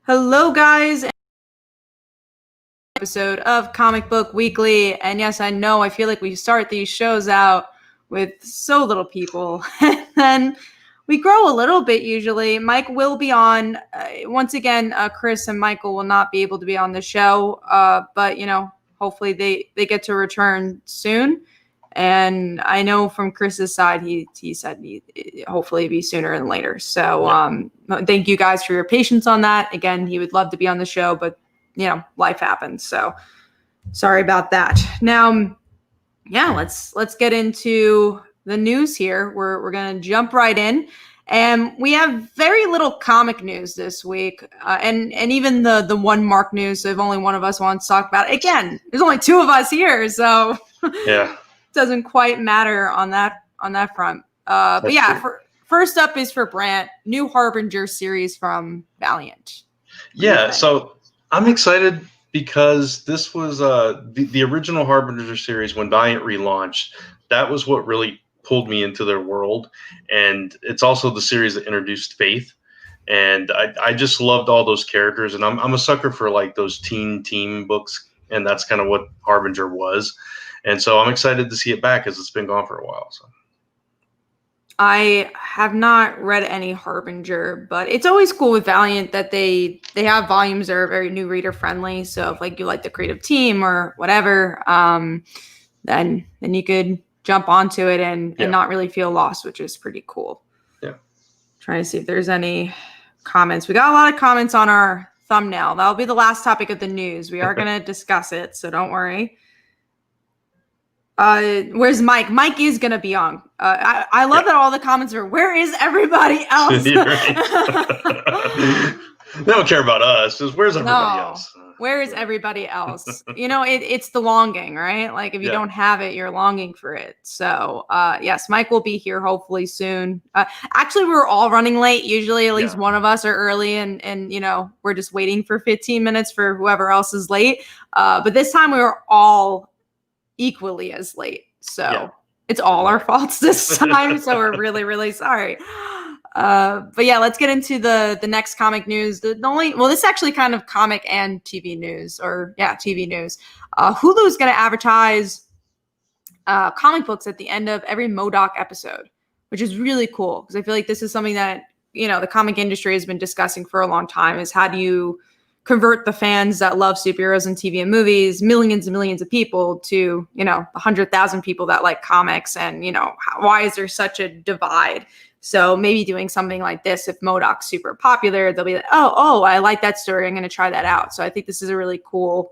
Hello, guys. Episode of Comic Book Weekly. And yes, I know I feel like we start these shows out with so little people. And then we grow a little bit usually. Mike will be on. Once again, Chris and Michael will not be able to be on the show. But, hopefully they get to return soon. And I know from Chris's side, he said hopefully be sooner than later. So thank you guys for your patience on that. Again, he would love to be on the show, but life happens. So sorry about that. Now, let's get into the news here. We're gonna jump right in. And we have very little comic news this week, and even the one Mark news. So if only one of us wants to talk about it, again, there's only two of us here, so yeah. Doesn't quite matter on that front. But yeah, first up is for Brant, new Harbinger series from Valiant. Yeah, so I'm excited because this was the original Harbinger series when Valiant relaunched. That was what really pulled me into their world, and it's also the series that introduced Faith. And I just loved all those characters, and I'm a sucker for like those teen team books, and that's kind of what Harbinger was. And so I'm excited to see it back because it's been gone for a while. So I have not read any Harbinger, but it's always cool with Valiant that they have volumes that are very new reader friendly. So if like you like the creative team or whatever, then you could jump onto it and not really feel lost, which is pretty cool. Yeah. Trying to see if there's any comments. We got a lot of comments on our thumbnail. That'll be the last topic of the news. We are going to discuss it, so don't worry. Where's Mike? Mike is gonna be on. I love that all the comments are, where is everybody else? They don't care about us. Just where's everybody else? Where is everybody else? It's the longing, right? Like if you don't have it, you're longing for it. So yes, Mike will be here hopefully soon. Actually, we're all running late. Usually at least one of us are early and we're just waiting for 15 minutes for whoever else is late. But this time we were all equally as late, so it's all our faults this time. So we're really, really sorry. But yeah, let's get into the next comic news. This is actually kind of comic and TV news, TV news. Hulu is going to advertise comic books at the end of every Modoc episode, which is really cool because I feel like this is something that the comic industry has been discussing for a long time. Is how do you convert the fans that love superheroes and TV and movies, millions and millions of people, to 100,000 people that like comics, and why is there such a divide? So maybe doing something like this, if Modoc's super popular, they'll be like, oh, I like that story, I'm going to try that out. So I think this is a really cool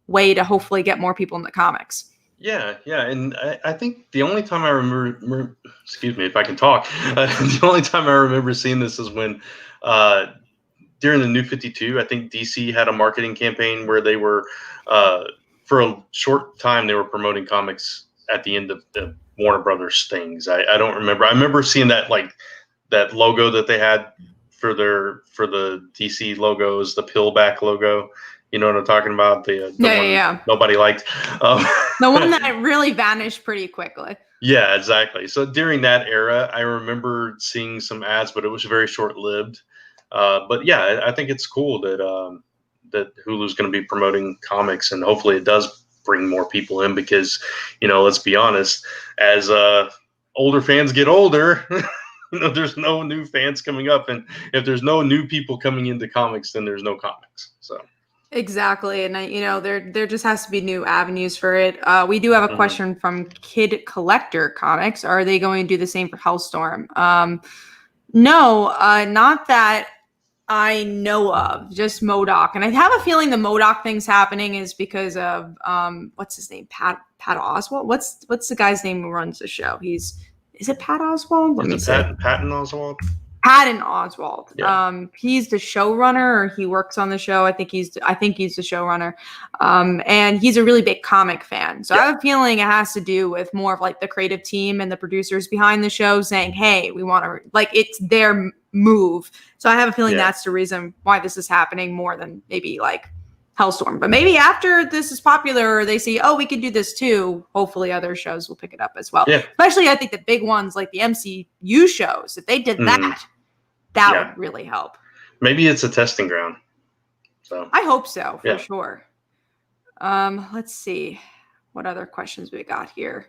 way to hopefully get more people in the comics. Yeah, and I think the only time I remember, excuse me if I can talk, the only time I remember seeing this is when during the New 52, I think DC had a marketing campaign where they were, for a short time, they were promoting comics at the end of the Warner Brothers things. I don't remember. I remember seeing that that logo that they had for the DC logos, the pillback logo. You know what I'm talking about? The one nobody liked. The one that really vanished pretty quickly. Yeah, exactly. So during that era, I remember seeing some ads, but it was very short-lived. But yeah, I think it's cool that Hulu's going to be promoting comics, and hopefully it does bring more people in because, let's be honest, as older fans get older, there's no new fans coming up, and if there's no new people coming into comics, then there's no comics. So exactly, and there just has to be new avenues for it. We do have a question from Kid Collector Comics. Are they going to do the same for Hellstorm? No, not that I know of, just Modoc. And I have a feeling the Modoc thing's happening is because of what's his name? Pat Oswalt? What's the guy's name who runs the show? Is it Pat Oswalt? Let me see. Patton Oswalt? Patton Oswalt. Yeah. He's the showrunner, or he works on the show. I think he's the showrunner. And he's a really big comic fan. So I have a feeling it has to do with more of like the creative team and the producers behind the show saying, hey, we want to, like, it's their move. So I have a feeling that's the reason why this is happening more than maybe like Hellstorm. But maybe after this is popular, or they see, oh, we can do this too, hopefully other shows will pick it up as well. Yeah. Especially I think the big ones like the MCU shows, if they did that would really help. Maybe it's a testing ground. So I hope so, for sure. Let's see what other questions we got here.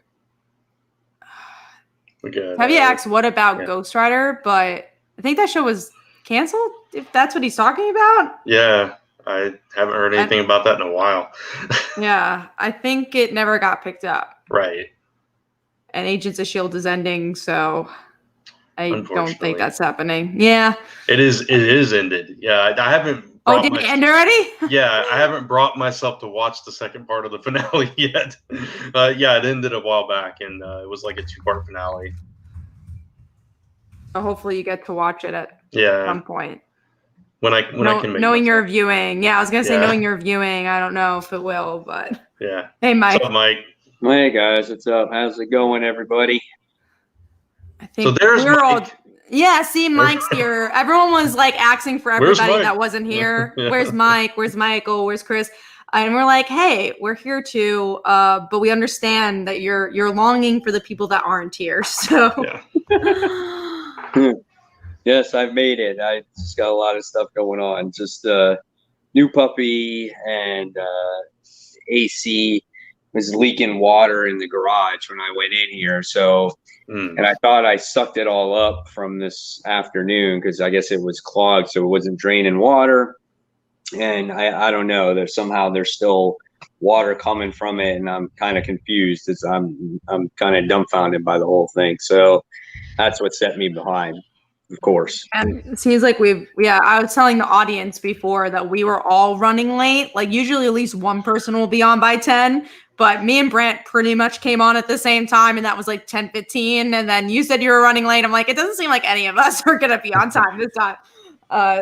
Heavy Axe, what about Ghost Rider? But I think that show was canceled, if that's what he's talking about. Yeah, I haven't heard anything about that in a while. Yeah, I think it never got picked up. Right. And Agents of S.H.I.E.L.D. is ending, so I don't think that's happening. Yeah. It is ended. Yeah, I haven't. Oh, did it end already? Yeah, I haven't brought myself to watch the second part of the finale yet. Yeah, it ended a while back, and it was like a 2-part finale. So hopefully you get to watch it at some point. When I can make knowing your viewing. Yeah, I was gonna say knowing your viewing. I don't know if it will, but yeah. Hey, Mike. What's up, Mike? Hey guys, what's up? How's it going, everybody? I think so. There's Mike. Yeah, see, Mike's here. Everyone was like asking for everybody that wasn't here. Where's Mike? Where's Michael? Where's Chris? And we're like, hey, we're here too, but we understand that you're longing for the people that aren't here. So. Yeah. Yes, I've made it. I just got a lot of stuff going on. Just new puppy and AC was leaking water in the garage when I went in here. So, and I thought I sucked it all up from this afternoon because I guess it was clogged, so it wasn't draining water. And I don't know. There's still water coming from it, and I'm kind of confused. I'm kind of dumbfounded by the whole thing. So that's what set me behind. Of course. And it seems like I was telling the audience before that we were all running late. Like usually at least one person will be on by 10, but me and Brant pretty much came on at the same time, and that was like 10:15. And then you said you were running late. I'm like, it doesn't seem like any of us are going to be on time this time.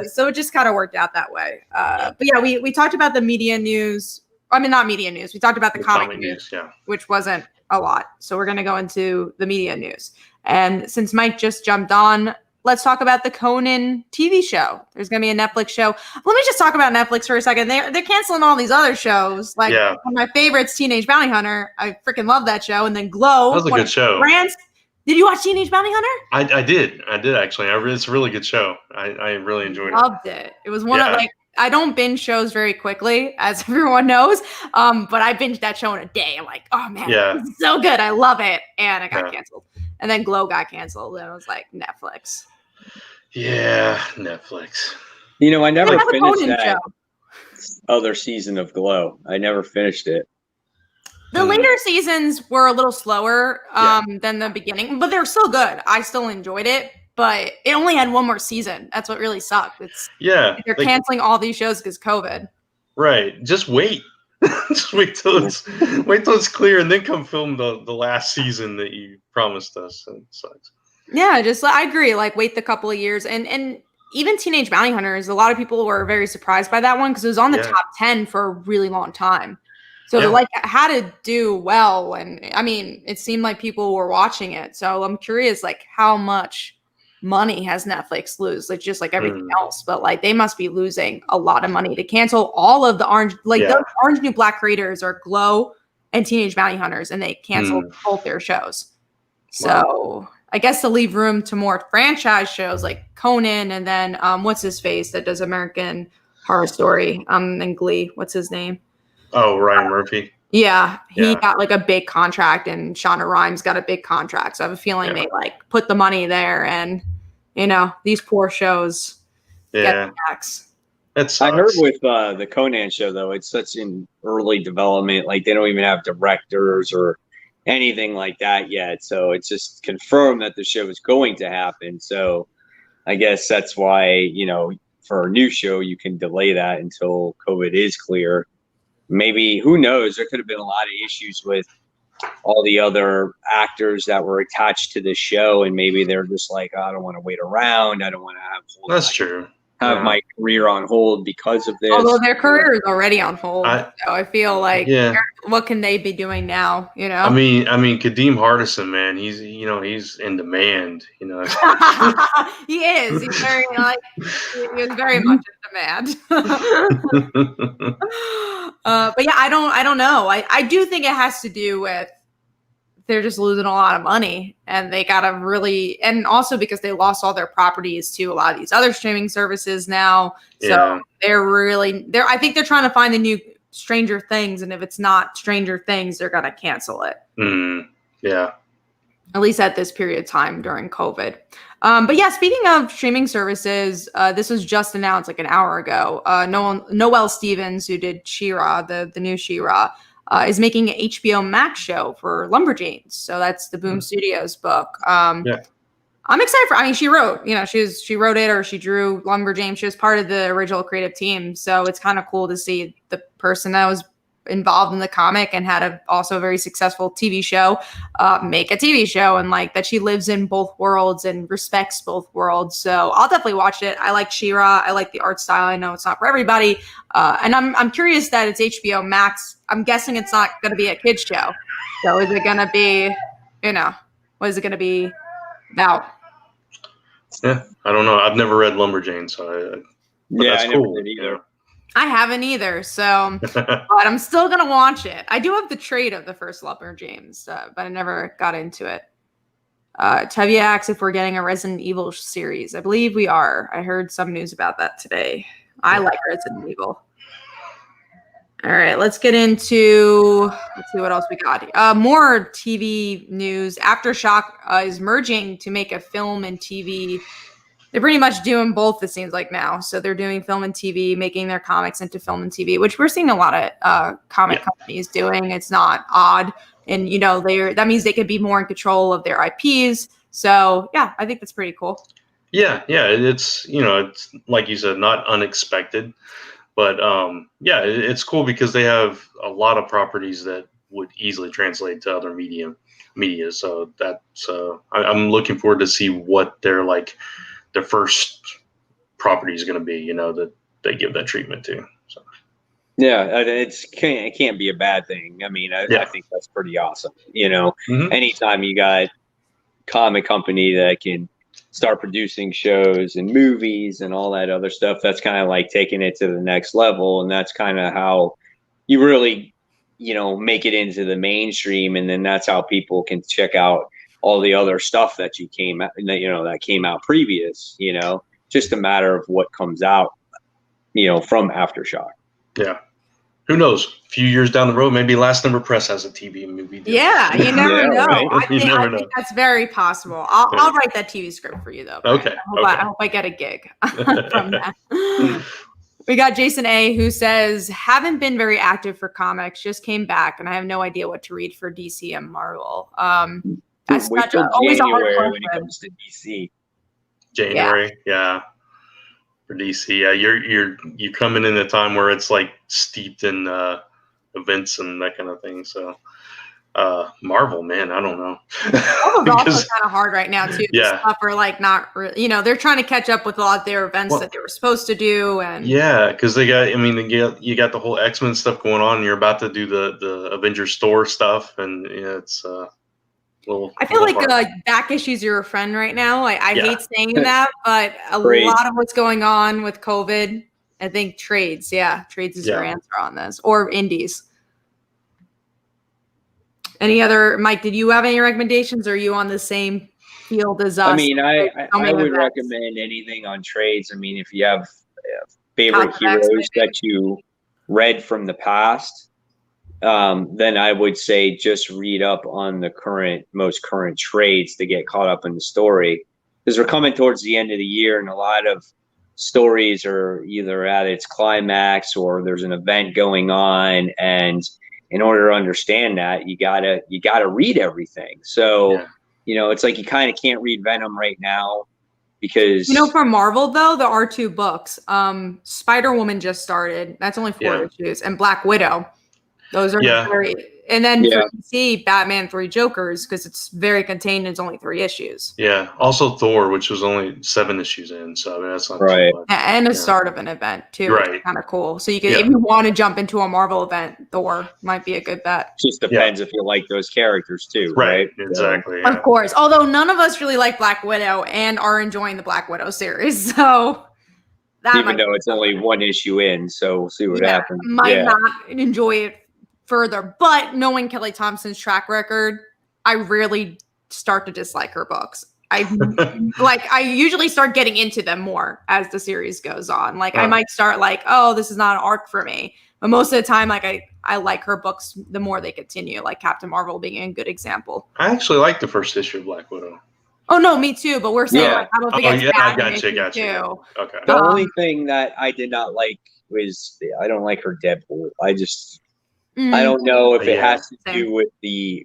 So it just kind of worked out that way. But yeah, we talked about the media news. I mean, not media news. We talked about the comic news, which wasn't a lot. So we're going to go into the media news. And since Mike just jumped on, let's talk about the Conan TV show. There's going to be a Netflix show. Let me just talk about Netflix for a second. They're canceling all these other shows. Like one of my favorites, Teenage Bounty Hunter. I freaking love that show. And then Glow. That was a good show. Did you watch Teenage Bounty Hunter? I did actually. It's a really good show. I really enjoyed it. Loved it. It was one of I don't binge shows very quickly, as everyone knows. But I binged that show in a day. I'm like, oh man, this is so good. I love it. And it got canceled. And then Glow got canceled. And I was like, Netflix. Yeah, Netflix. You know, I never finished that other season of Glow. I never finished it. The later seasons were a little slower than the beginning, but they're still good. I still enjoyed it, but it only had one more season. That's what really sucked. They're canceling all these shows because COVID. Right. Just wait. Just wait till it's clear, and then come film the last season that you promised us. It sucks. Yeah, I agree. Like, wait the couple of years. And even Teenage Bounty Hunters, a lot of people were very surprised by that one because it was on the top 10 for a really long time. So, had to do well. And, I mean, it seemed like people were watching it. So, I'm curious, like, how much money has Netflix lose? Like, just like everything else. But, like, they must be losing a lot of money to cancel all of the Orange. Like, those Orange New Black creators are Glow and Teenage Bounty Hunters, and they canceled both their shows. So... I guess to leave room to more franchise shows like Conan, and then what's his face that does American Horror Story and Glee. What's his name? Oh, Ryan Murphy. Yeah, he got like a big contract, and Shonda Rhimes got a big contract. So I have a feeling they like put the money there, and these poor shows get the tax. I heard with the Conan show though, it's such an early development. Like they don't even have directors or anything like that yet, so it's just confirmed that the show is going to happen. So I guess that's why for a new show you can delay that until COVID is clear. Maybe, who knows, there could have been a lot of issues with all the other actors that were attached to the show, and maybe they're just like, I don't want to wait around, I don't want to have my career on hold because of this. Although their career is already on hold, so I feel like what can they be doing now? I mean, Kadeem Hardison, man, he's in demand. He is. He's very he is very much in demand. But yeah, I don't know. I do think it has to do with they're just losing a lot of money, and they gotta really, and also because they lost all their properties to a lot of these other streaming services now. So I think they're trying to find the new Stranger Things, and if it's not Stranger Things, they're gonna cancel it. Yeah. At least at this period of time during COVID. But yeah, speaking of streaming services, this was just announced like an hour ago. Noelle Stevens, who did She-Ra, the new She-Ra, is making an HBO Max show for Lumberjanes. So that's the Boom Studios book. I'm excited for. I mean, she wrote it, or she drew Lumberjanes. She was part of the original creative team. So it's kind of cool to see the person that was involved in the comic and had also a very successful TV show make a TV show, and like that she lives in both worlds and respects both worlds. So I'll definitely watch it. I like She-Ra. I like the art style. I know it's not for everybody, and I'm curious that it's HBO Max. I'm guessing it's not going to be a kids show. So is it going to be, what is it going to be about? Yeah, I don't know. I've never read Lumberjane, so that's cool. Never did either. I haven't either, so but I'm still gonna watch it. I do have the trade of the first Lumberjanes, but I never got into it. Tevye asks if we're getting a Resident Evil series. I believe we are. I heard some news about that today. I like Resident Evil. All right, let's get into, let's see what else we got. More TV news. Aftershock is merging to make a film and TV. They're pretty much doing both, it seems like now. So they're doing film and TV, making their comics into film and TV, which we're seeing a lot of comic companies doing. It's not odd. And, that means they can be more in control of their IPs. So, yeah, I think that's pretty cool. Yeah. It's, it's like you said, not unexpected. But, it's cool because they have a lot of properties that would easily translate to other media. So that's, I'm looking forward to see what their first property is going to be, that they give that treatment to. So. Yeah, it can't be a bad thing. I mean, I think that's pretty awesome. Anytime you got comic company that can start producing shows and movies and all that other stuff, that's kind of like taking it to the next level. And that's kind of how you really, make it into the mainstream. And then that's how people can check out all the other stuff that that came out previous, just a matter of what comes out, from Aftershock. Yeah. Who knows? A few years down the road, maybe Last Number Press has a TV movie deal. Yeah, you never know. Right? I think that's very possible. I'll write that TV script for you, though. Okay. I hope I get a gig from that. We got Jason A, who says, haven't been very active for comics, just came back, and I have no idea what to read for DC and Marvel. That's always a hard question when it comes to DC. January, yeah. For DC, yeah, you're coming in a time where it's like steeped in events and that kind of thing. So, Marvel, man, I don't know. Marvel's also kind of hard right now too. The stuff are like not really, they're trying to catch up with a lot of their events that they were supposed to do, and because you got the whole X-Men stuff going on, and you're about to do the Avengers store stuff, and it's. I feel like back issues you're a friend right now. I hate saying that, but a lot of what's going on with COVID, I think trades is your answer on this, or indies. Any other, Mike, did you have any recommendations, or are you on the same field as us? I mean, I would recommend anything on trades. I mean, if you have favorite heroes that you read from the past, then I would say just read up on the most current trades to get caught up in the story, because we're coming towards the end of the year, and a lot of stories are either at its climax or there's an event going on, and in order to understand that, you gotta read everything. So it's like you kind of can't read Venom right now because for Marvel though, there are 2 books. Spider-Woman just started. That's only 4 issues, and Black Widow. Those are very, and then for DC, Batman 3 Jokers, because it's very contained. It's only 3 issues. Yeah. Also Thor, which was only 7 issues in, so that's not right. too much. And a start of an event too, right? Which is kind of cool. So you can, if you want to jump into a Marvel event, Thor might be a good bet. Just depends if you like those characters too, right? Exactly. So, of course. Although none of us really like Black Widow and are enjoying the Black Widow series, so. Even though it's only 1 issue in, so we'll see what happens. Might not enjoy it further, but knowing Kelly Thompson's track record, I rarely start to dislike her books. I usually start getting into them more as the series goes on. Like I might start like, oh, this is not an arc for me. But most of the time, like I like her books the more they continue, like Captain Marvel being a good example. I actually like the first issue of Black Widow. Oh no, me too. But we're saying like, how about we get I gotcha. Okay. The only thing that I did not like was I don't like her Deadpool. I don't know if it has to do with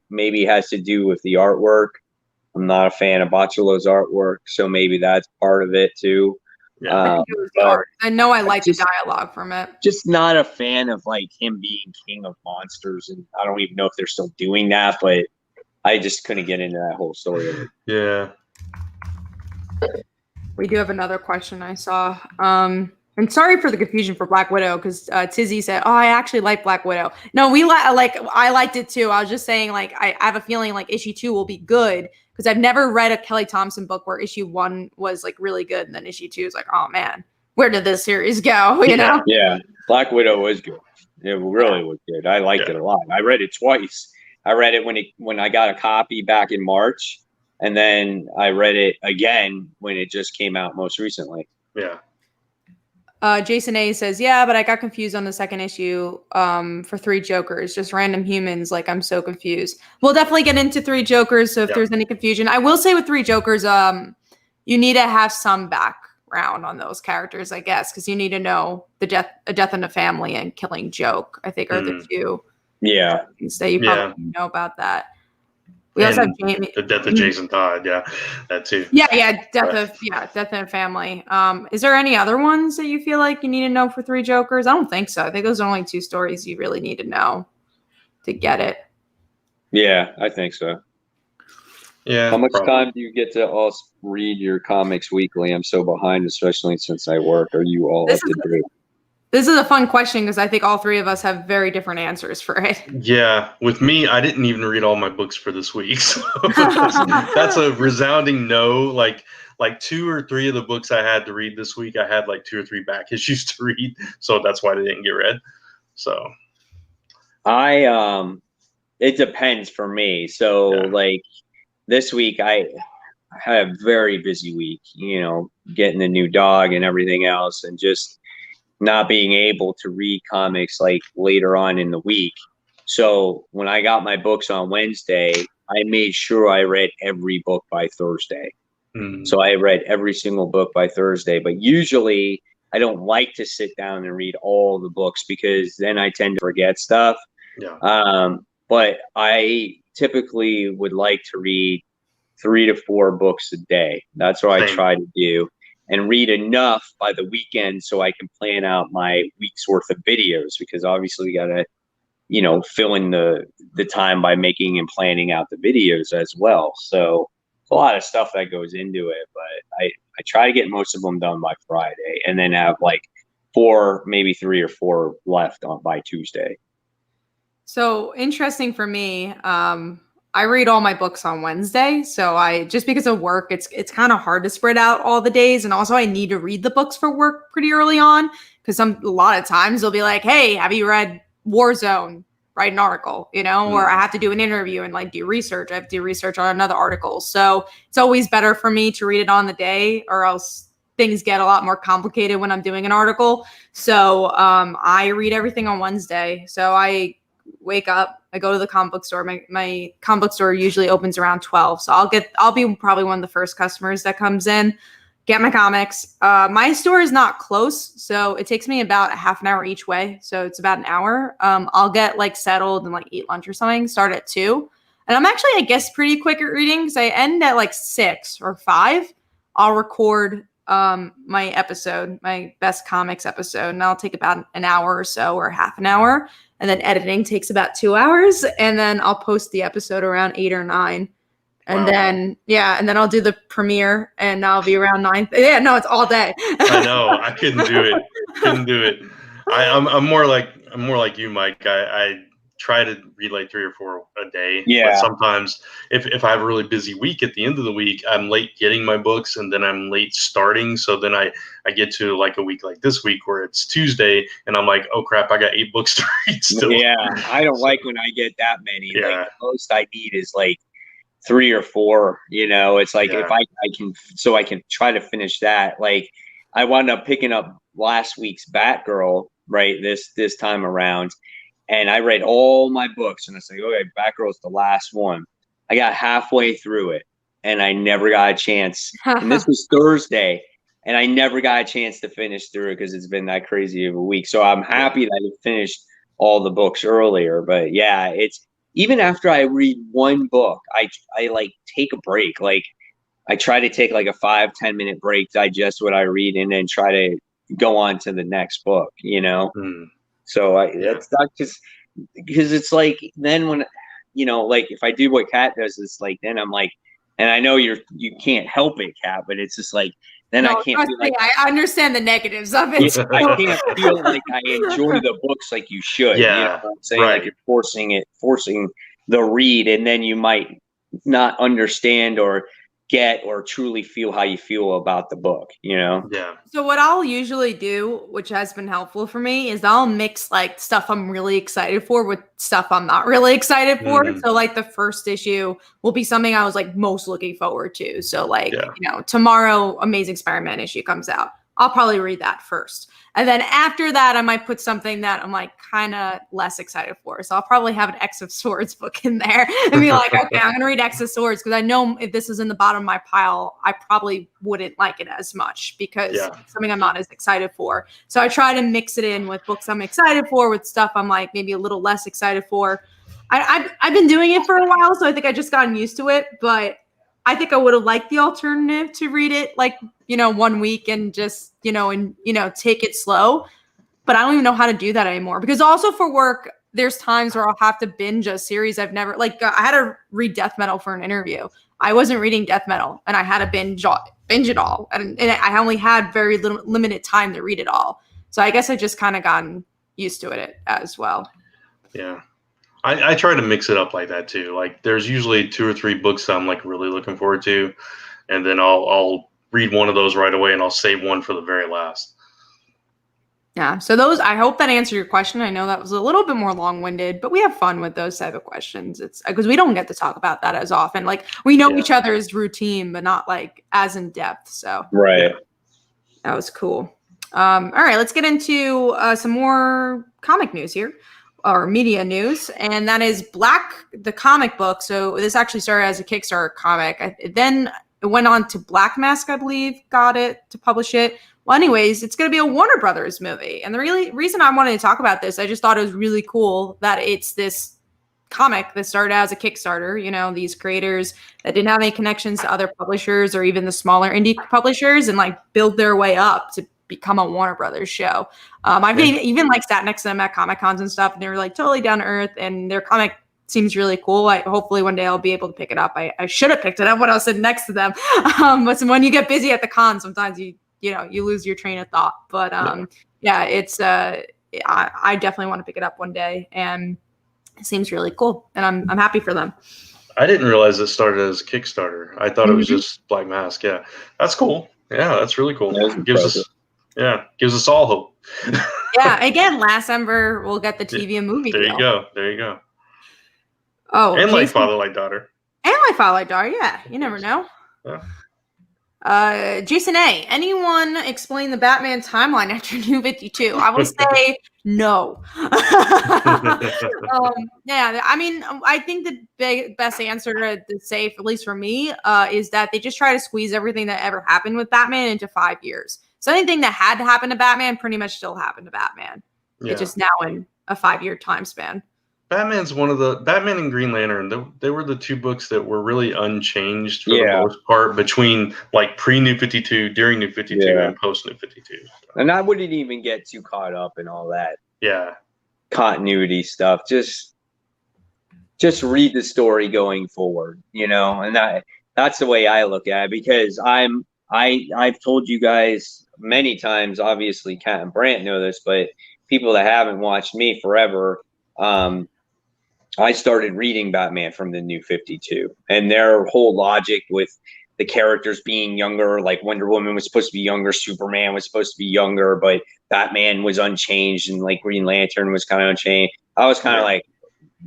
maybe it has to do with the artwork. I'm not a fan of Bocciolo's artwork, so maybe that's part of it too. Yeah. I know I like the dialogue from it. Just not a fan of like him being king of monsters, and I don't even know if they're still doing that, but I just couldn't get into that whole story. Yeah. We do have another question I saw. And sorry for the confusion for Black Widow, because Tizzy said, "Oh, I actually like Black Widow." No, I liked it too. I was just saying, like, I have a feeling like issue 2 will be good, because I've never read a Kelly Thompson book where issue 1 was like really good, and then issue 2 is like, oh man, where did this series go? You know? Yeah, Black Widow was good. It really was good. I liked it a lot. I read it twice. I read it when I got a copy back in March, and then I read it again when it just came out most recently. Yeah. Jason A says, yeah, but I got confused on the second issue for 3 Jokers, just random humans. Like, I'm so confused. We'll definitely get into 3 Jokers, so if there's any confusion. I will say with 3 Jokers, you need to have some background on those characters, I guess, because you need to know a death in the family and Killing Joke, I think, are the 2 things that you probably know about that. We also have Jamie. The death of Jason Todd, that too. Death in Family. Is there any other ones that you feel like you need to know for 3 Jokers? I don't think so. I think those are only 2 stories you really need to know to get it. Yeah, I think so. Yeah. How much time do you get to also read your comics weekly? I'm so behind, especially since I work. Are you all up to date? This is a fun question because I think all 3 of us have very different answers for it. Yeah, with me, I didn't even read all my books for this week. So that's a resounding no. Like 2 or 3 of the books I had to read this week, I had like 2 or 3 back issues to read. So that's why they didn't get read. So it depends for me. So like this week, I had a very busy week, getting a new dog and everything else, and just not being able to read comics like later on in the week. So when I got my books on Wednesday, I made sure I read every book by Thursday. So I read every single book by Thursday, but usually I don't like to sit down and read all the books because then I tend to forget stuff. But I typically would like to read 3 to 4 books a day. That's what I try to do. And read enough by the weekend so I can plan out my week's worth of videos, because obviously we got to, fill in the time by making and planning out the videos as well. So a lot of stuff that goes into it, but I try to get most of them done by Friday and then have like 4, maybe 3 or 4 left by Tuesday. So interesting for me. I read all my books on Wednesday. So just because of work, it's kind of hard to spread out all the days. And also I need to read the books for work pretty early on, because a lot of times they'll be like, hey, have you read Warzone? Write an article, or I have to do an interview and like do research. I have to do research on another article. So it's always better for me to read it on the day, or else things get a lot more complicated when I'm doing an article. So I read everything on Wednesday. So I wake up, I go to the comic book store. My comic book store usually opens around 12. So I'll be probably one of the first customers that comes in, get my comics. My store is not close, so it takes me about a half an hour each way. So it's about an hour. I'll get like settled and like eat lunch or something, start at 2. And I'm actually, I guess, pretty quick at reading because I end at like 6 or 5. I'll record my episode, my best comics episode, and I'll take about an hour or so, or half an hour. And then editing takes about 2 hours. And then I'll post the episode around 8 or 9. And then I'll do the premiere and I'll be around 9. Yeah, no, it's all day. I know. I couldn't do it. I'm more like you, Mike. I try to read like 3 or 4 a day. Yeah. But sometimes if I have a really busy week at the end of the week, I'm late getting my books and then I'm late starting. So then I get to like a week like this week where it's Tuesday and I'm like, oh crap, I got 8 books to read still. Yeah. I don't like when I get that many. Yeah. Like the most I need is like 3 or 4. You know, it's like Yeah. if I can try to finish that. Like I wound up picking up last week's Batgirl right this time around, and I read all my books, and I said, okay, Batgirl's the last one. I got halfway through it, and I never got a chance. And this was Thursday, and I never got a chance to finish through it because it's been that crazy of a week. So I'm happy that I finished all the books earlier. But yeah, it's even after I read one book, I like take a break. Like I try to take like a 5-10 minute break, digest what I read, and then try to go on to the next book, you know? So that's not just because it's like then when, you know, like if I do what Kat does, it's like, then I'm like, and I know you can't help it, Kat, but it's just like, then I can't feel like I understand the negatives of it. Yeah, I can't feel like I enjoy the books like you should. Yeah, you know what I'm saying? Like you're forcing the read, and then you might not understand or get or truly feel how you feel about the book, you know? Yeah. So what I'll usually do, which has been helpful for me, is I'll mix like stuff I'm really excited for with stuff I'm not really excited for. So like the first issue will be something I was like most looking forward to. So like, you know, tomorrow Amazing Spider-Man issue comes out. I'll probably read that first. And then after that, I might put something that I'm like kind of less excited for. So I'll probably have an X of Swords book in there and be like, okay, I'm going to read X of Swords because I know if this is in the bottom of my pile, I probably wouldn't like it as much because it's something I'm not as excited for. So I try to mix it in with books I'm excited for, with stuff I'm like maybe a little less excited for. I've been doing it for a while, so I think I just gotten used to it. But I think I would have liked the alternative to read it like, you know, 1 week and just, you know, take it slow. But I don't even know how to do that anymore because also for work, there's times where I'll have to binge a series I've never, like I had to read Death Metal for an interview. I wasn't reading Death Metal and I had to binge it all. And I only had very limited time to read it all. So I guess I just kind of gotten used to it as well. Yeah. I try to mix it up like that too. Like there's usually 2 or 3 books that I'm like really looking forward to, and then I'll read one of those right away, and I'll save one for the very last. Yeah. So I hope that answered your question. I know that was a little bit more long-winded, but we have fun with those type of questions. It's because we don't get to talk about that as often. Like we know each other's routine, but not like as in depth. So that was cool. All right, let's get into some more comic news here. Or media news, and that is Black, the comic book. So this actually started as a Kickstarter comic. Then it went on to Black Mask, I believe, got it to publish it. Well, anyways, it's going to be a Warner Brothers movie. And the reason I wanted to talk about this, I just thought it was really cool that it's this comic that started as a Kickstarter. You know, these creators that didn't have any connections to other publishers or even the smaller indie publishers and like build their way up to become a Warner Brothers show. I've even like sat next to them at Comic Cons and stuff, and they were like totally down to earth, and their comic seems really cool. Hopefully one day I'll be able to pick it up. I should have picked it up when I was sitting next to them. But when you get busy at the con, sometimes you lose your train of thought. But it's I definitely want to pick it up one day, and it seems really cool, and I'm happy for them. I didn't realize it started as a Kickstarter. I thought it was just Black Mask. Yeah, that's cool. Yeah, that's really cool. Gives us all hope. Yeah, again, last Ember we'll get the TV and movie. There you go. Oh, and like Father Like Daughter. And like Father Like Daughter, yeah. You never know. Yeah. Jason A. Anyone explain the Batman timeline after New 52? I will say no. Yeah, I mean, I think the best answer to say, at least for me, is that they just try to squeeze everything that ever happened with Batman into 5 years. So anything that had to happen to Batman pretty much still happened to Batman. Yeah. It's just now in a 5-year time span. Batman and Green Lantern, they were the 2 books that were really unchanged for the most part between like pre-New 52, during New 52, and post-New 52. And I wouldn't even get too caught up in all that continuity stuff. Just read the story going forward, you know, and that's the way I look at it, because I've told you guys many times, obviously Kat and Brant know this, but people that haven't watched me forever, I started reading Batman from the New 52, and their whole logic with the characters being younger, like Wonder Woman was supposed to be younger, Superman was supposed to be younger, but Batman was unchanged, and like Green Lantern was kind of unchanged. I was kind of like,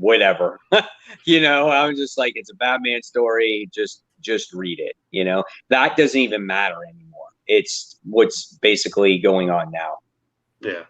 whatever. I'm just like, it's a Batman story. Just read it. That doesn't even matter anymore. It's what's basically going on now. Yeah.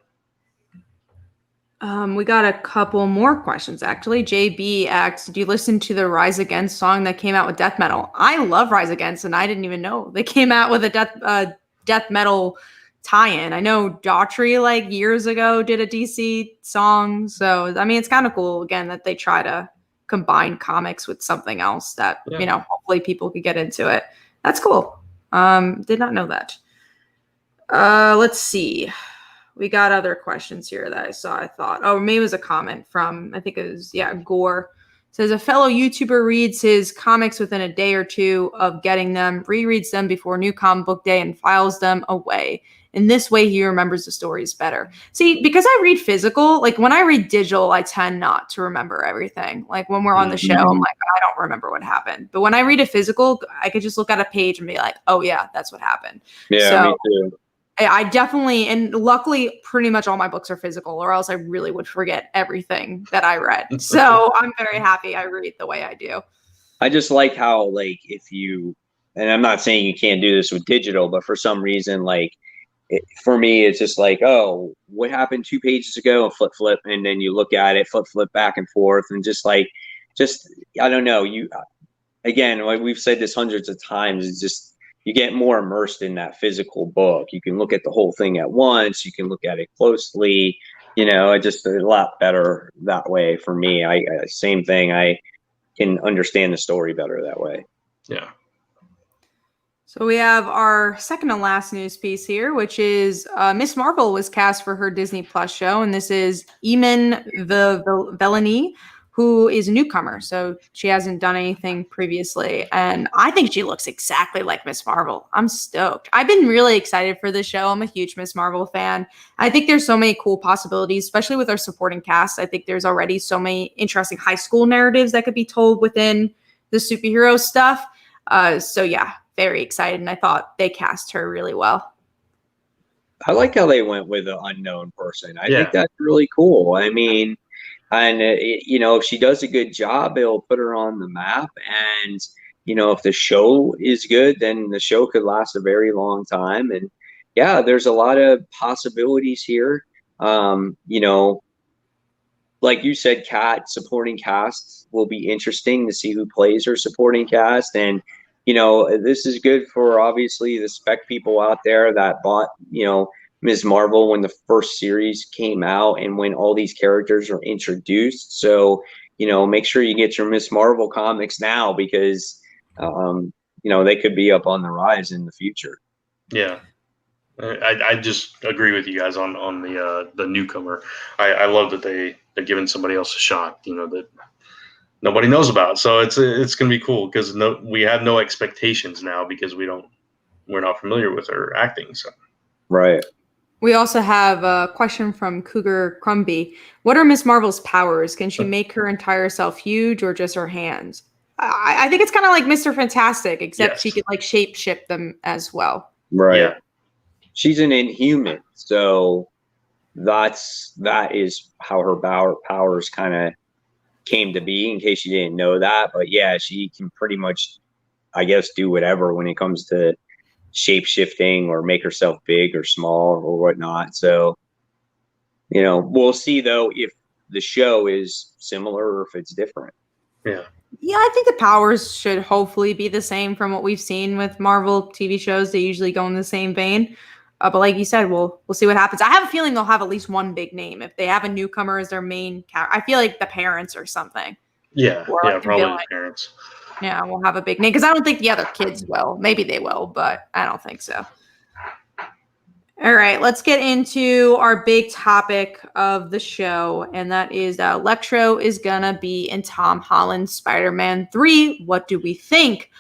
We got a couple more questions, actually. JB asks, do you listen to the Rise Against song that came out with death metal? I love Rise Against, and I didn't even know they came out with a death metal tie-in. I know Daughtry, like, years ago did a DC song. So, I mean, it's kind of cool, again, that they try to combine comics with something else that, hopefully people could get into it. That's cool. Did not know that. Let's see. We got other questions here that I saw. I thought, maybe it was a comment from, I think it was, Gore. It says, a fellow YouTuber reads his comics within a day or two of getting them, rereads them before new comic book day, and files them away. In this way, he remembers the stories better. See, because I read physical, like when I read digital, I tend not to remember everything. Like when we're on the show, I'm like, I don't remember what happened. But when I read a physical, I could just look at a page and be like, oh yeah, that's what happened. Yeah, me too. I definitely, and luckily, pretty much all my books are physical, or else I really would forget everything that I read. So I'm very happy I read the way I do. I just like how, like, and I'm not saying you can't do this with digital, but for some reason, like, for me, it's just like, oh, what happened 2 pages ago? And flip, and then you look at it, flip back and forth, and I don't know. Again, like we've said this hundreds of times, it's just, you get more immersed in that physical book. You can look at the whole thing at once. You can look at it closely. It's just a lot better that way for me. Same thing. I can understand the story better that way. Yeah. So we have our second to last news piece here, which is Miss Marvel was cast for her Disney Plus show, and this is Iman Vellani, who is a newcomer. So she hasn't done anything previously. And I think she looks exactly like Miss Marvel. I'm stoked. I've been really excited for this show. I'm a huge Miss Marvel fan. I think there's so many cool possibilities, especially with our supporting cast. I think there's already so many interesting high school narratives that could be told within the superhero stuff. So yeah, very excited. And I thought they cast her really well. I like how they went with an unknown person. I think that's really cool. I mean, and, if she does a good job, it'll put her on the map. And, if the show is good, then the show could last a very long time. And, yeah, there's a lot of possibilities here. Like you said, supporting cast will be interesting to see who plays her supporting cast. And, this is good for, obviously, the spec people out there that bought, Ms. Marvel when the first series came out and when all these characters were introduced. So, make sure you get your Ms. Marvel comics now because, they could be up on the rise in the future. Yeah. I just agree with you guys on the newcomer. I love that they're giving somebody else a shot, that nobody knows about. So it's going to be cool because we have no expectations now because we're not familiar with her acting. So. Right. We also have a question from Cougar Crumby. What are Miss Marvel's powers? Can she make her entire self huge or just her hands? I think it's kind of like Mr. Fantastic, except she could like shape shift them as well. Right. Yeah. She's an Inhuman, so that is how her powers kind of came to be. In case you didn't know that, but yeah, she can pretty much, I guess, do whatever when it comes to shape shifting or make herself big or small or whatnot. So, we'll see though if the show is similar or if it's different. Yeah. Yeah, I think the powers should hopefully be the same from what we've seen with Marvel TV shows. They usually go in the same vein. But like you said, we'll see what happens. I have a feeling they'll have at least one big name. If they have a newcomer as their main character, I feel like the parents or something. Yeah, like probably the parents. Yeah, we'll have a big name because I don't think the other kids will. Maybe they will, but I don't think so. All right, let's get into our big topic of the show, and that is that Electro is going to be in Tom Holland's Spider-Man 3. What do we think?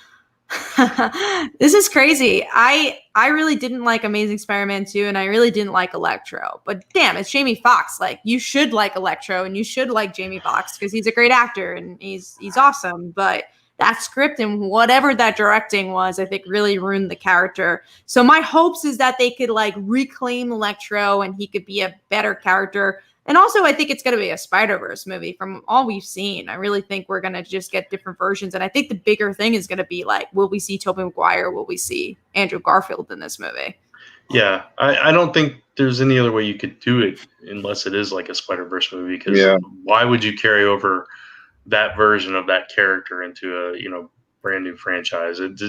This is crazy. I really didn't like Amazing Spider-Man 2, and I really didn't like Electro. But damn, it's Jamie Foxx. Like, you should like Electro, and you should like Jamie Foxx because he's a great actor, and he's awesome. But that script and whatever that directing was, I think really ruined the character. So my hopes is that they could like reclaim Electro and he could be a better character. And also, I think it's going to be a Spider-Verse movie from all we've seen. I really think we're going to just get different versions. And I think the bigger thing is going to be like, will we see Tobey Maguire? Will we see Andrew Garfield in this movie? Yeah, I don't think there's any other way you could do it unless it is like a Spider-Verse movie. Because why would you carry over that version of that character into a brand new franchise? It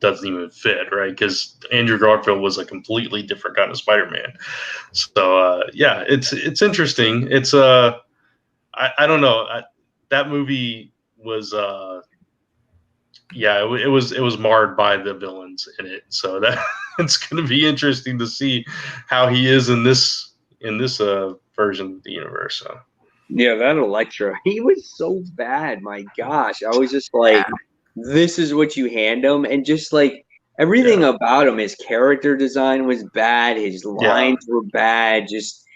doesn't even fit, right? Because Andrew Garfield was a completely different kind of Spider-Man. So it's interesting. It's I don't know. That movie was it was marred by the villains in it. So that it's going to be interesting to see how he is in this version of the universe. So. Yeah, that Electro, he was so bad. My gosh, I was just like, this is what you hand him, and just like everything about him, his character design was bad, his lines were bad, just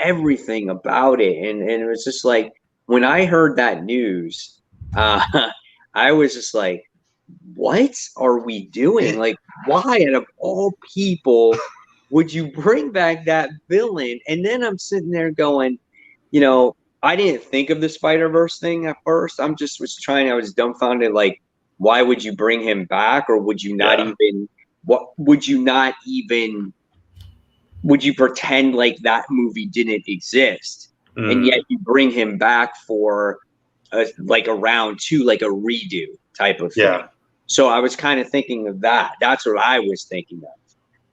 everything about it, and it was just like when I heard that news, I was just like, what are we doing? Like, why out of all people would you bring back that villain? And then I'm sitting there going, I didn't think of the Spider-Verse thing at first. I was dumbfounded. Like, why would you bring him back? Or would you not would you pretend like that movie didn't exist? And yet you bring him back for like a round two, like a redo type of thing. Yeah. So I was kind of thinking of that. That's what I was thinking of.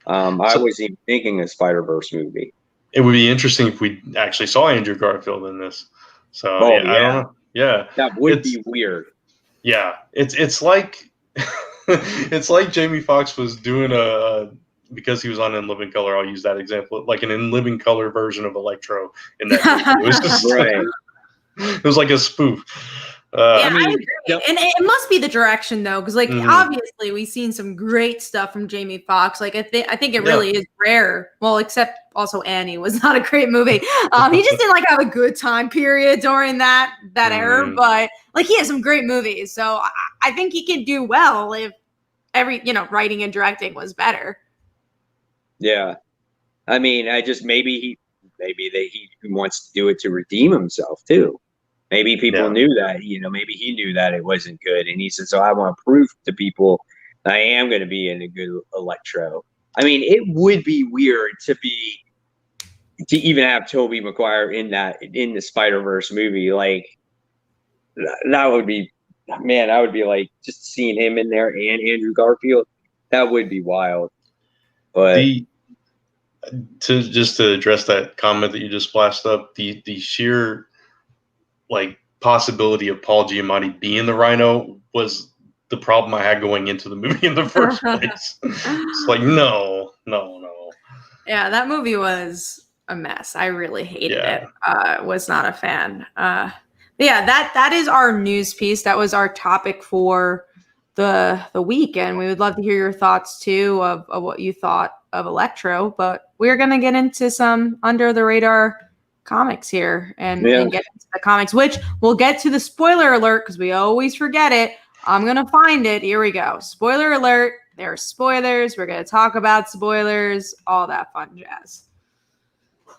I wasn't even thinking a Spider-Verse movie. It would be interesting if we actually saw Andrew Garfield in this. So I don't know. Yeah, that would be weird. Yeah, it's like it's like Jamie Foxx was doing because he was on In Living Color. I'll use that example, like an In Living Color version of Electro in that movie. It was just right. It was like a spoof. I agree. And it must be the direction though, because obviously we've seen some great stuff from Jamie Foxx. Like I think it really is rare. Well, except also Annie was not a great movie. He just didn't like have a good time period during that era. But like he has some great movies, so I think he can do well if writing and directing was better. Yeah, I mean, maybe he wants to do it to redeem himself too. Maybe people knew that, maybe he knew that it wasn't good. And he said, so I want to prove to people that I am going to be in a good Electro. I mean, it would be weird to even have Tobey Maguire in the Spider-Verse movie. Like, that would be, man, I would be like, just seeing him in there and Andrew Garfield, that would be wild. But to address that comment that you just flashed up, the sheer like possibility of Paul Giamatti being the Rhino was the problem I had going into the movie in the first place. It's like, no. Yeah, that movie was a mess. I really hated it. Was not a fan. That is our news piece. That was our topic for the week, and we would love to hear your thoughts too of what you thought of Electro. But we're gonna get into some under the radar comics here and get into the comics, which we'll get to the spoiler alert because we always forget it. I'm gonna find it. Here we go. Spoiler alert. There are spoilers. We're gonna talk about spoilers, all that fun jazz.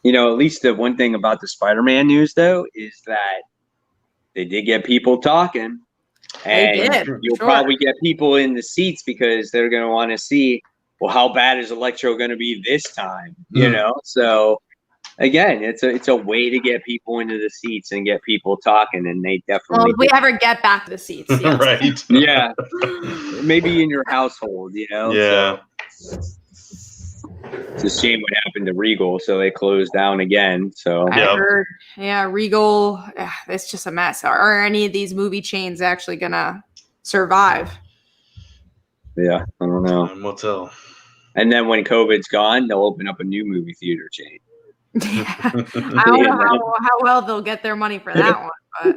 At least the one thing about the Spider-Man news though is that they did get people talking, and you'll probably get people in the seats because they're gonna want to see, well, how bad is Electro gonna be this time? So again, it's a way to get people into the seats and get people talking, and they definitely. Well, if we ever get back to the seats, yes. Right? Yeah, maybe in your household, Yeah. So it's a shame what happened to Regal, so they closed down again. So I heard, Regal. It's just a mess. Are any of these movie chains actually gonna survive? Yeah, I don't know. Time will tell. And then when COVID's gone, they'll open up a new movie theater chain. I don't know how well they'll get their money for that one. But.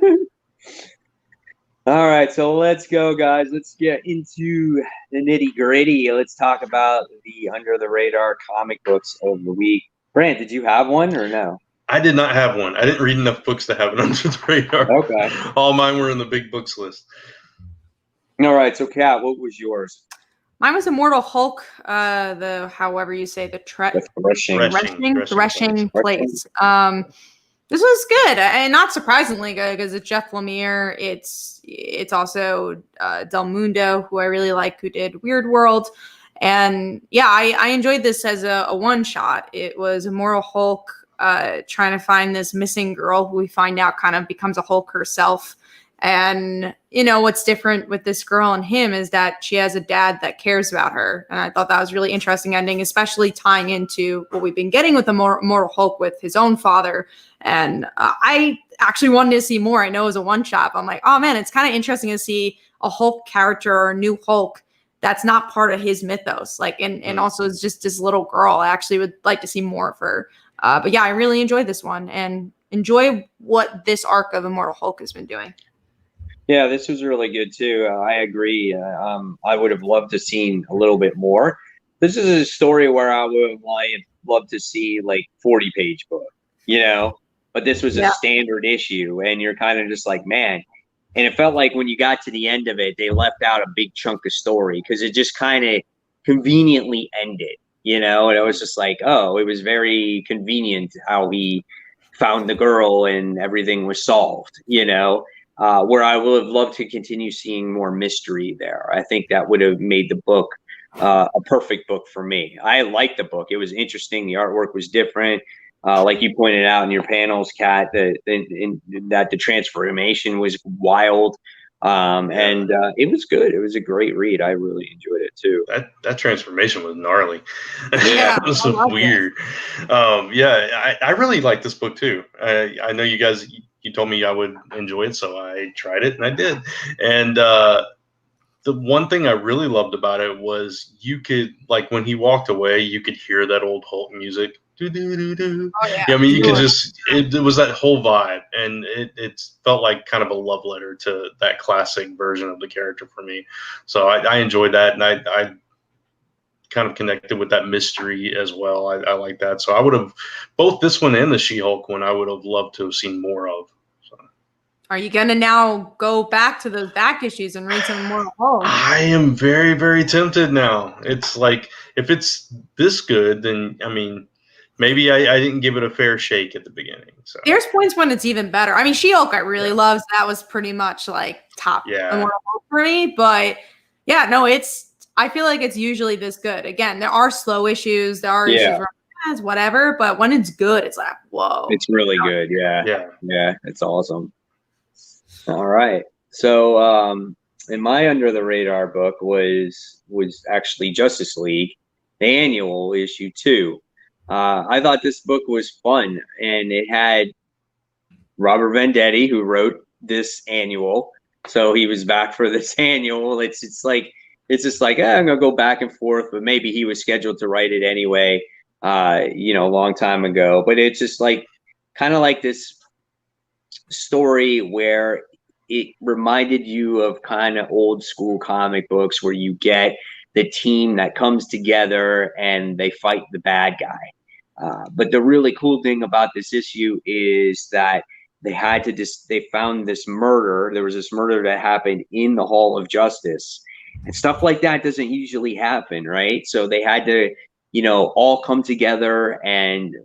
All right, so let's go, guys. Let's get into the nitty-gritty. Let's talk about the under-the-radar comic books of the week. Brant, did you have one or no? I did not have one. I didn't read enough books to have an under the radar. Okay. All mine were in the big books list. All right, so Kat, what was yours? Mine was Immortal Hulk, however you say the threshing place. This was good, and not surprisingly good because it's Jeff Lemire. It's also Del Mundo, who I really like, who did Weird World. And yeah, I enjoyed this as a one shot. It was Immortal Hulk trying to find this missing girl who we find out kind of becomes a Hulk herself. And what's different with this girl and him is that she has a dad that cares about her. And I thought that was a really interesting ending, especially tying into what we've been getting with the Immortal Hulk with his own father. And I actually wanted to see more. I know it was a one shot, but I'm like, oh man, it's kind of interesting to see a Hulk character or a new Hulk that's not part of his mythos. Like, and also is just this little girl. I actually would like to see more of her. But yeah, I really enjoyed this one and enjoy what this arc of Immortal Hulk has been doing. Yeah, this was really good too. I agree. I would have loved to seen a little bit more. This is a story where I would have loved to see like 40-page book, but this was a standard issue, and you're kind of just like, man. And it felt like when you got to the end of it, they left out a big chunk of story because it just kind of conveniently ended, and it was just like, oh, it was very convenient how he found the girl and everything was solved, where I would have loved to continue seeing more mystery there. I think that would have made the book a perfect book for me. I liked the book. It was interesting. The artwork was different. Like you pointed out in your panels, Kat, that the transformation was wild. And it was good. It was a great read. I really enjoyed it too. That transformation was gnarly. Yeah, it was so weird. I really like this book too. I know you guys, you told me I would enjoy it, so I tried it and I did. And the one thing I really loved about it was you could, like, when he walked away, you could hear that old Hulk music. Do, do, do, do. Oh, yeah. I mean, you could just, it was that whole vibe, and it felt like kind of a love letter to that classic version of the character for me. So I enjoyed that, and I kind of connected with that mystery as well. I like that. So I would have, both this one and the She-Hulk one, I would have loved to have seen more of. Are you going to now go back to those back issues and read some more Hulk? I am very, very tempted now. It's like, if it's this good, then, I mean, maybe I didn't give it a fair shake at the beginning. So there's points when it's even better. I mean, She-Hulk I really loved. That was pretty much like top for me. But yeah, no, I feel like it's usually this good. Again, there are slow issues. There are issues where it's whatever. But when it's good, it's like, whoa. It's really good. Yeah. It's awesome. All right. So in my under the radar book was actually Justice League, the annual issue 2. I thought this book was fun, and it had Robert Venditti, who wrote this annual. So he was back for this annual. It's just like I'm gonna go back and forth, but maybe he was scheduled to write it anyway, a long time ago. But it's just like kind of like this story where it reminded you of kind of old school comic books where you get the team that comes together and they fight the bad guy. But the really cool thing about this issue is that they found this murder. There was this murder that happened in the Hall of Justice, and stuff like that doesn't usually happen, right? So they had to, all come together and,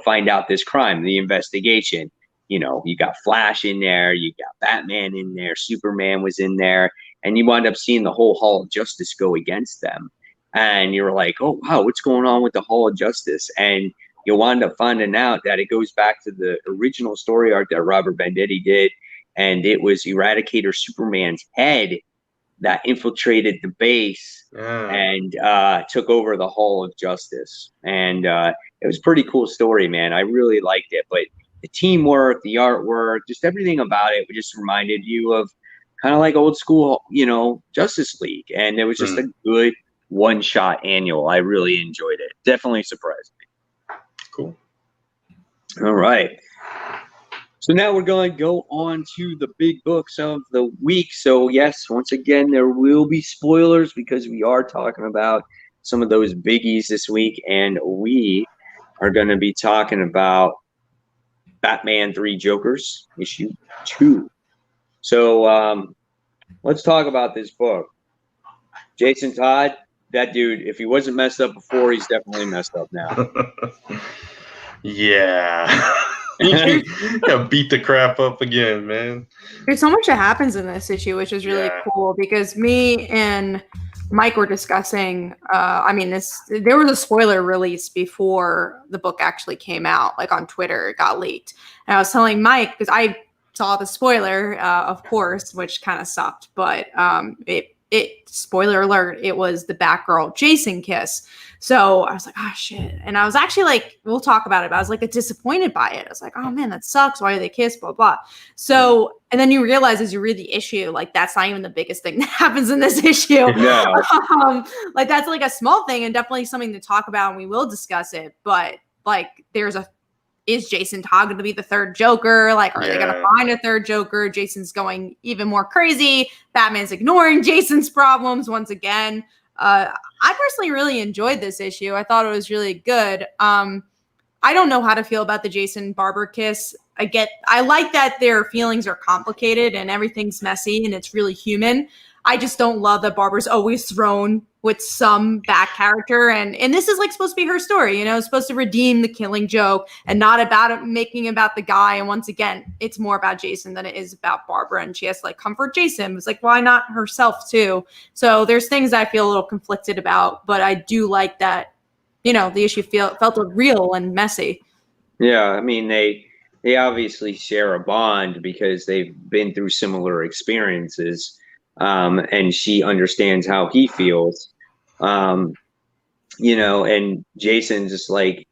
find out this crime, the investigation. You got Flash in there, you got Batman in there, Superman was in there, and you wind up seeing the whole Hall of Justice go against them. And you're like, oh, wow, what's going on with the Hall of Justice? And you'll wind up finding out that it goes back to the original story arc that Robert Venditti did. And it was Eradicator Superman's head that infiltrated the base and took over the Hall of Justice. And it was a pretty cool story, man. I really liked it. But the teamwork, the artwork, just everything about it just reminded you of kind of like old school, Justice League. And it was just a good one-shot annual. I really enjoyed it. Definitely surprised me. Cool. All right. So now we're going to go on to the big books of the week. So yes, once again, there will be spoilers because we are talking about some of those biggies this week. And we are going to be talking about Batman 3 Jokers, issue 2. So let's talk about this book. Jason Todd, that dude, if he wasn't messed up before, he's definitely messed up now. Yeah. Yeah, beat the crap up again, man. There's so much that happens in this issue, which is really cool because me and Mike were discussing. There was a spoiler release before the book actually came out, like on Twitter, it got leaked. And I was telling Mike, because I saw the spoiler, of course, which kind of sucked, but spoiler alert, it was the Batgirl Jason kiss. So I was like, oh shit. And I was actually like, we'll talk about it, but I was like disappointed by it. I was like, oh man, that sucks. Why do they kiss? Blah, blah. So, and then you realize as you read the issue, like that's not even the biggest thing that happens in this issue. No. Like that's like a small thing and definitely something to talk about, and we will discuss it. But like is Jason Todd going to be the third Joker? Like, are they going to find a third Joker? Jason's going even more crazy. Batman's ignoring Jason's problems once again. I personally really enjoyed this issue. I thought it was really good. I don't know how to feel about the Jason Barber kiss. I like that their feelings are complicated and everything's messy and it's really human. I just don't love that Barbara's always thrown with some back character. And this is like supposed to be her story, you know, it's supposed to redeem the Killing Joke and not about it making about the guy. And once again, it's more about Jason than it is about Barbara. And she has to like comfort Jason. It's like, why not herself too? So there's things I feel a little conflicted about, but I do like that, you know, the issue felt real and messy. Yeah. I mean, they obviously share a bond because they've been through similar experiences. And she understands how he feels. You know, and Jason just like,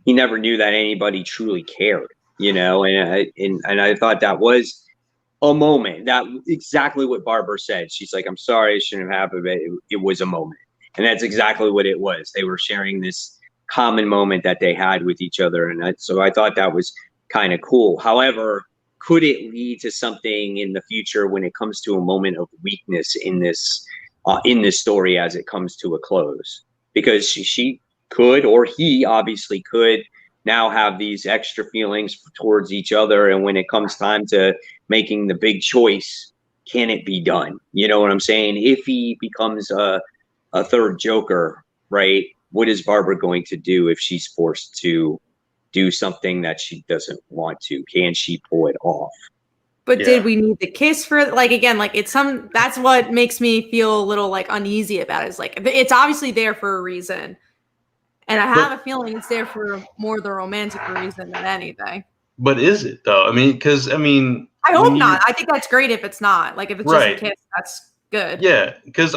he never knew that anybody truly cared, you know, and I thought that was a moment, that exactly what Barbara said. She's like, I'm sorry, it shouldn't have happened, but it was a moment. And that's exactly what it was. They were sharing this common moment that they had with each other. And so I thought that was kind of cool. However, could it lead to something in the future when it comes to a moment of weakness in this story as it comes to a close? Because she could, or he obviously could, now have these extra feelings towards each other. And when it comes time to making the big choice, can it be done? You know what I'm saying? If he becomes a third Joker, right? What is Barbara going to do if she's forced to do something that she doesn't want to? Can she pull it off? But did we need the kiss for it? Like, again, like that's what makes me feel a little like uneasy about it. Is like, it's obviously there for a reason. And I have a feeling it's there for more the romantic reason than anything. But is it though? I mean, I hope not. I think that's great if it's not. Like if it's just a kiss, that's good. Yeah. Because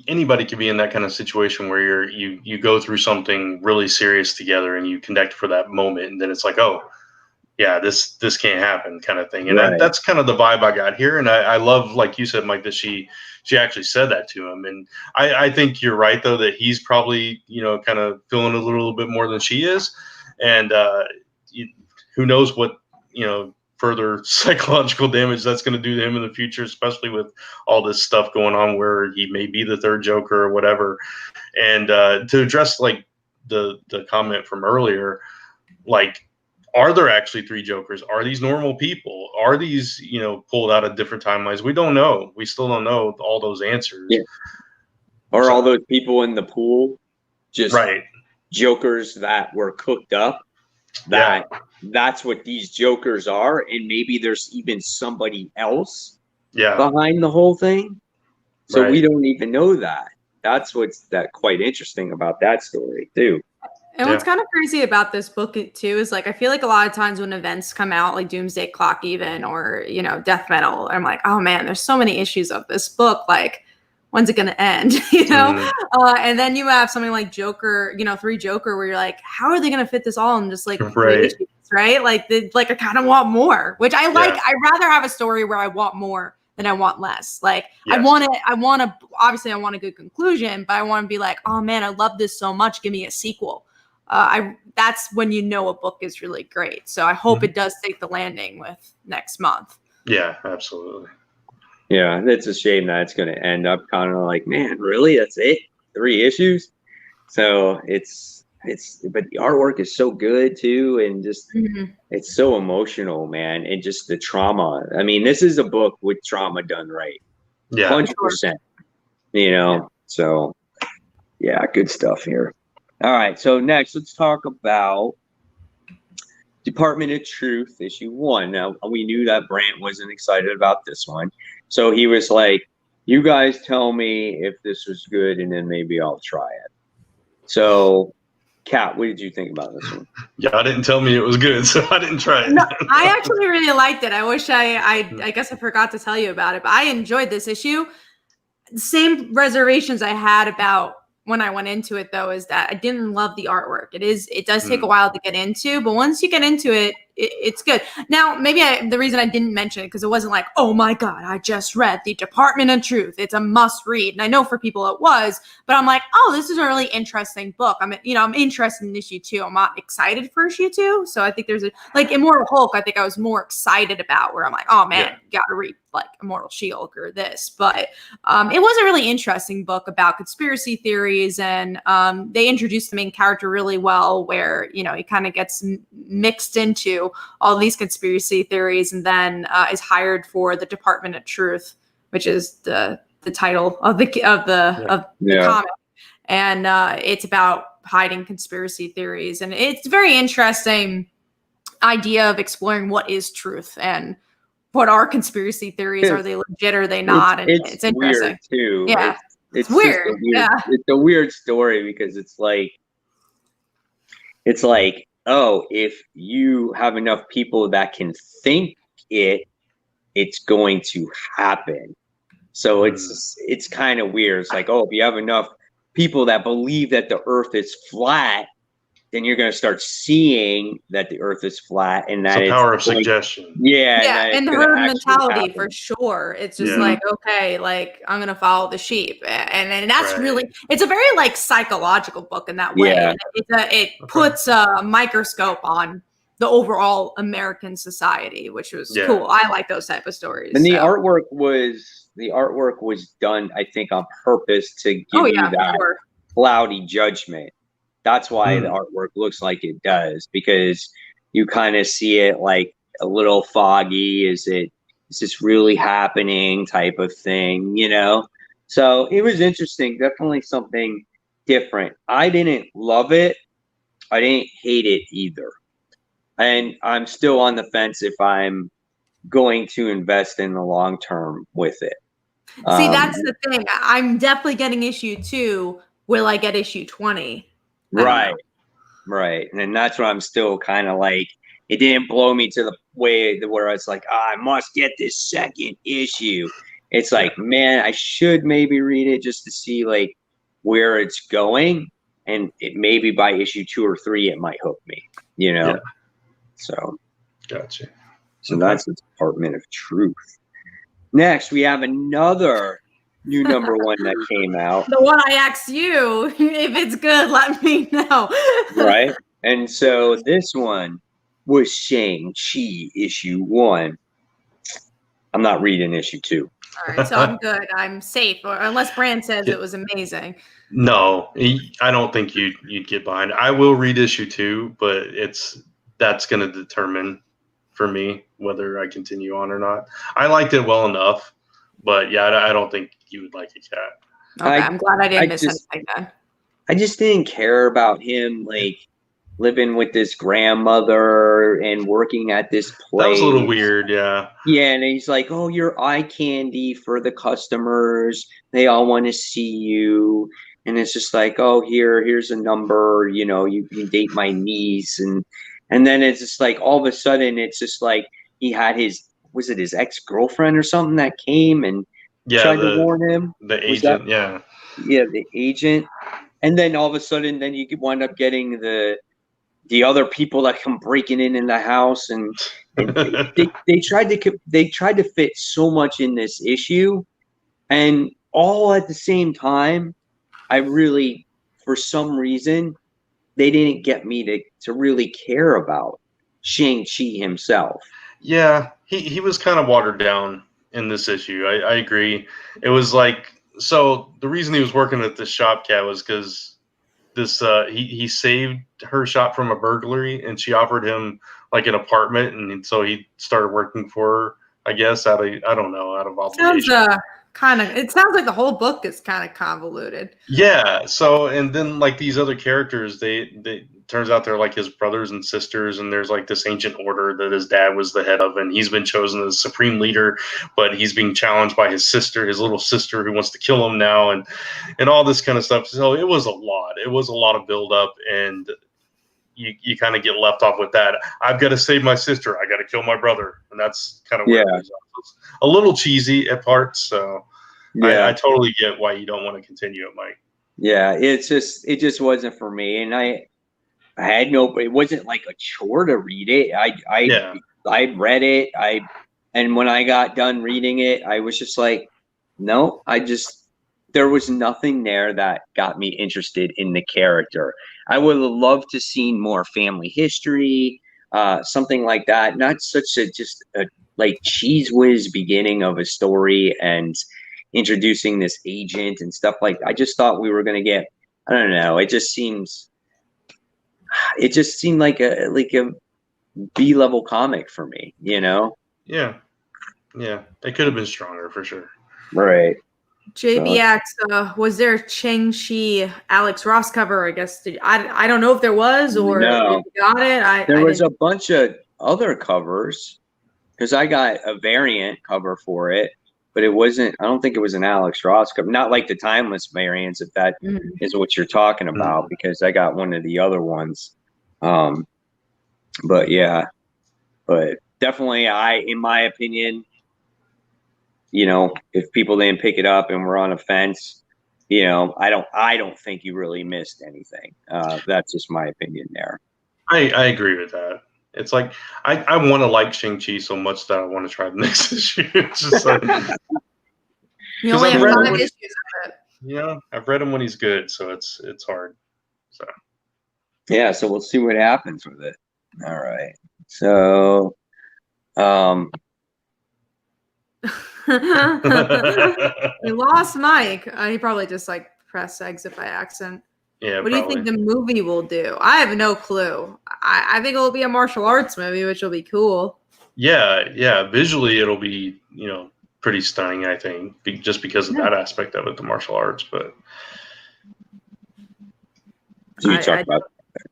anybody could be in that kind of situation where you go through something really serious together and you connect for that moment, and then it's like, oh yeah, this can't happen, kind of thing. And that's kind of the vibe I got here. And I love, like you said, Mike, that she actually said that to him. And I think you're right though, that he's probably, you know, kind of feeling a little bit more than she is. And who knows what, you know, further psychological damage that's going to do to him in the future, especially with all this stuff going on where he may be the third Joker or whatever. And to address like the comment from earlier, like, are there actually three Jokers? Are these normal people? Are these, you know, pulled out of different timelines? We don't know. We still don't know all those answers. Yeah. Or all those people in the pool, just Jokers that were cooked up. That's what these Jokers are, and maybe there's even somebody else behind the whole thing. So we don't even know that. That's what's quite interesting about that story too. And what's kind of crazy about this book too is like, I feel like a lot of times when events come out, like Doomsday Clock even, or, you know, Death Metal, I'm like, oh man, there's so many issues of this book. Like, when's it going to end? You know? And then you have something like Joker, you know, 3 Joker, where you're like, how are they going to fit this all in just like 3 issues, right? Like, I kind of want more, which I like. I'd rather have a story where I want more than I want less. Like, I want a good conclusion, but I want to be like, oh man, I love this so much. Give me a sequel. That's when you know a book is really great. So I hope it does take the landing with next month. Yeah, absolutely. Yeah, it's a shame that it's going to end up kind of like, man, really? That's it? 3 issues? So it's but the artwork is so good too, and just Mhm. it's so emotional, man, and just the trauma. I mean, this is a book with trauma done right, Yeah. 100%. You know, so yeah, good stuff here. All right, so next let's talk about Department of Truth, issue 1. Now, we knew that Brant wasn't excited about this one. So he was like, you guys tell me if this was good, and then maybe I'll try it. So, Kat, what did you think about this one? Yeah, I didn't tell me it was good, so I didn't try it. No, I actually really liked it. I wish I guess I forgot to tell you about it, but I enjoyed this issue. The same reservations I had about when I went into it, though, is that I didn't love the artwork. It does take a while to get into, but once you get into it, it's good. Now, maybe the reason I didn't mention it because it wasn't like, oh my God, I just read the Department of Truth. It's a must read. And I know for people it was, but I'm like, oh, this is a really interesting book. I'm interested in issue 2. I'm not excited for issue 2. So I think there's like Immortal Hulk, I think I was more excited about, where I'm like, oh man, you got to read like Immortal She-Hulk or this. But it was a really interesting book about conspiracy theories, and they introduced the main character really well, where, he kind of gets mixed into all these conspiracy theories, and then is hired for the Department of Truth, which is the title of the comic, and it's about hiding conspiracy theories, and it's a very interesting idea of exploring what is truth and what are conspiracy theories. Are they legit? Are they not? It's interesting weird too. Yeah, it's weird. It's a weird story because it's like, oh, if you have enough people that can think it's going to happen. So it's kind of weird. It's like, oh, if you have enough people that believe that the earth is flat, then you're going to start seeing that the earth is flat, and that it's a power of suggestion. And the herd mentality for sure. It's just like, okay, like I'm going to follow the sheep, and that's really, it's a very like psychological book in that way. Yeah. It puts a microscope on the overall American society, which was cool. I like those type of stories. And the artwork was done, I think, on purpose to give you that cloudy judgment. That's why the artwork looks like it does, because you kind of see it like a little foggy. Is this really happening type of thing, So it was interesting. Definitely something different. I didn't love it. I didn't hate it either. And I'm still on the fence if I'm going to invest in the long term with it. See, that's the thing. I'm definitely getting issue 2. Will I get issue 20? Right. And that's what I'm still kind of like. It didn't blow me to the way where it's like, I must get this second issue. It's like, man, I should maybe read it just to see like where it's going, and maybe by issue 2 or 3 it might hook me, So gotcha. So that's the Department of Truth. Next, we have another new number 1 that came out. The one I asked you, if it's good, let me know. Right. And so this one was Shang-Chi issue 1. I'm not reading issue 2. All right, so I'm good. I'm safe, or unless Brand says it was amazing. No, I don't think you'd get behind it. I will read issue 2, but that's going to determine for me whether I continue on or not. I liked it well enough, but I don't think you would like it, Kat. Okay, I'm glad I didn't miss anything then. I just didn't care about him like living with this grandmother and working at this place. That was a little weird, yeah. Yeah, and he's like, oh, you're eye candy for the customers. They all want to see you. And it's just like, oh, here's a number, you can date my niece. And then it's just like, all of a sudden, it's just like he had his ex-girlfriend or something that came and tried to warn him? The agent, Yeah, the agent. And then all of a sudden, then you wind up getting the other people that come breaking in the house, and they tried to fit so much in this issue, and all at the same time. I really, for some reason, they didn't get me to really care about Shang-Chi himself. Yeah, he was kind of watered down in this issue. I agree. It was like, so the reason he was working at this shop, Cat, was because he saved her shop from a burglary, and she offered him like an apartment, and so he started working for her, I guess, out of obligation. It sounds like the whole book is kind of convoluted. Yeah. So, and then like these other characters, they turns out they're like his brothers and sisters, and there's like this ancient order that his dad was the head of, and he's been chosen as supreme leader, but he's being challenged by his little sister, who wants to kill him now, and all this kind of stuff. So it was a lot. It was a lot of build up, and you kind of get left off with that. I've got to save my sister. I got to kill my brother, and that's kind of where it is. It's a little cheesy at parts, so I totally get why you don't want to continue it, Mike. Yeah, it just wasn't for me, and I had it wasn't like a chore to read it. I read it. And when I got done reading it, I was just like, no, there was nothing there that got me interested in the character. I would have loved to seen more family history, something like that. Not such a like cheese whiz beginning of a story and introducing this agent and stuff like that. I just thought we were going to get, I don't know. It just seemed like a B-level comic for me, you know? Yeah. It could have been stronger for sure. Right. JBX, was there a Shang-Chi Alex Ross cover? I guess I don't know if there was or if you got it. There was a bunch of other covers because I got a variant cover for it, but it wasn't. I don't think it was an Alex Ross cover. Not like the timeless variants, if that is what you're talking about, because I got one of the other ones. But definitely, in my opinion, you know, if people didn't pick it up and were on a fence, you know, I don't think you really missed anything. That's just my opinion there. I agree with that. It's like I want to like Shang-Chi so much that I want to try the next issue. It's just like you only have 5 issues of it. Yeah, I've read him when he's good, so it's hard. So yeah, so we'll see what happens with it. All right, so we lost Mike. He probably just like pressed exit by accident. Yeah. What do you think the movie will do? I have no clue. I think it'll be a martial arts movie, which will be cool. Yeah. Visually, it'll be, you know, pretty stunning, I think, just because of that aspect of it, the martial arts. But so you're talking about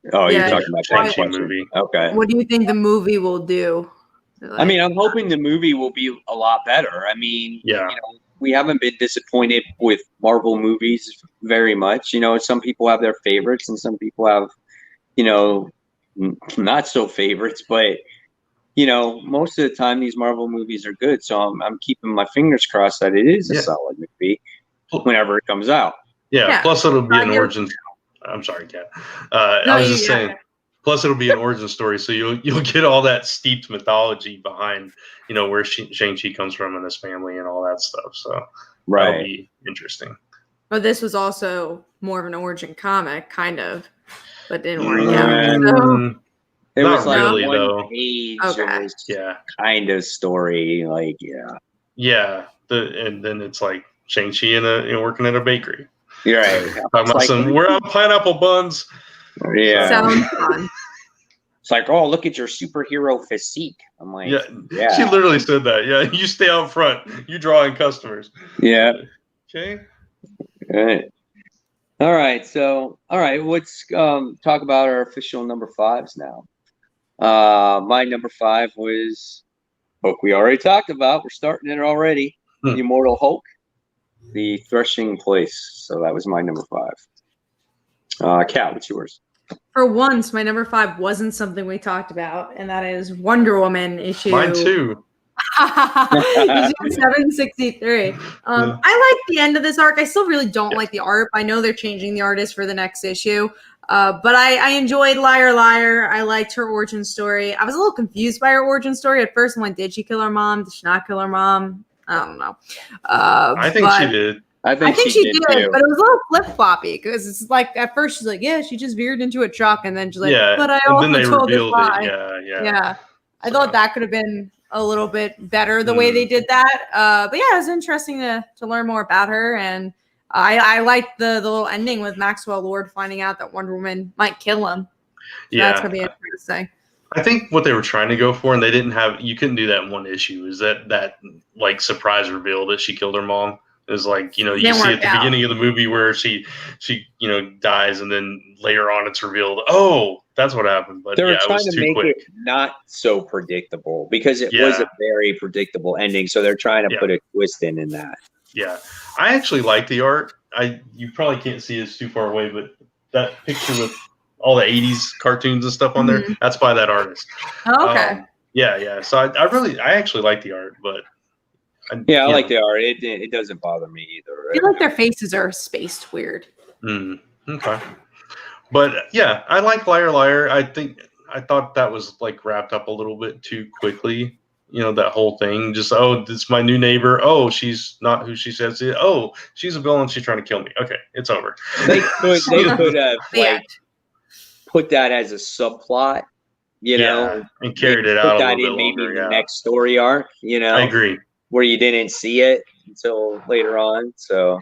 the Shang-Chi movie. Okay. What do you think the movie will do? I mean, I'm hoping the movie will be a lot better. I mean, you know, we haven't been disappointed with Marvel movies very much. You know, some people have their favorites and some people have, you know, not so favorites. But, you know, most of the time these Marvel movies are good. So I'm keeping my fingers crossed that it is a solid movie whenever it comes out. Yeah. Plus, it'll be an origin. I'm sorry, Kat. I was just saying. Plus, it'll be an origin story, so you'll get all that steeped mythology behind, you know, where Shang-Chi comes from and his family and all that stuff. So that'll be interesting. But this was also more of an origin comic, kind of, but didn't work out. So. It was like really, one though. page. It was kind of story, like Yeah, and then it's like Shang-Chi working at a bakery. You're right. We're on pineapple buns. Yeah. Sounds fun. It's like, oh, look at your superhero physique. I'm like, yeah. She literally said that. Yeah, you stay out front. You draw in customers. Yeah. Okay. All right. So, let's talk about our official number 5s now. My number 5 was book we already talked about. We're starting it already. The Immortal Hulk, The Threshing Place. So that was my number 5. Kat, what's yours? For once, my number 5 wasn't something we talked about, and that is Wonder Woman issue. Mine too. Issue 763. I like the end of this arc. I still really don't like the art. I know they're changing the artist for the next issue. But I enjoyed Liar Liar. I liked her origin story. I was a little confused by her origin story at first. I'm like, did she kill her mom? Did she not kill her mom? I don't know. I think she did. I think she did too. But it was a little flip-floppy because it's like at first she's like, yeah, she just veered into a truck, and then she's like, but I also told this lie. Yeah. I thought that could have been a little bit better the way they did that. But yeah, it was interesting to learn more about her, and I liked the little ending with Maxwell Lord finding out that Wonder Woman might kill him. So that's gonna be interesting. I think what they were trying to go for, and they didn't have, you couldn't do that in one issue, is that like surprise reveal that she killed her mom. Is like, you see at the beginning of the movie where she dies, and then later on it's revealed, oh, that's what happened. But they're trying it was to make it not so predictable, because it was a very predictable ending. So they're trying to put a twist in that. Yeah, I actually like the art. You probably can't see it, it's too far away, but that picture with all the 80s cartoons and stuff on there, that's by that artist. Oh, okay. So I actually like the art, but I like the art. It doesn't bother me either. I feel like their faces are spaced weird. Okay. But yeah, I like Liar Liar. I thought that was like wrapped up a little bit too quickly. That whole thing. Just, oh, this is my new neighbor. Oh, she's not who she says. Oh, she's a villain. She's trying to kill me. Okay, it's over. They could have put that as a subplot, and carried it out a little bit longer. Maybe the next story arc. I agree. Where you didn't see it until later on. So,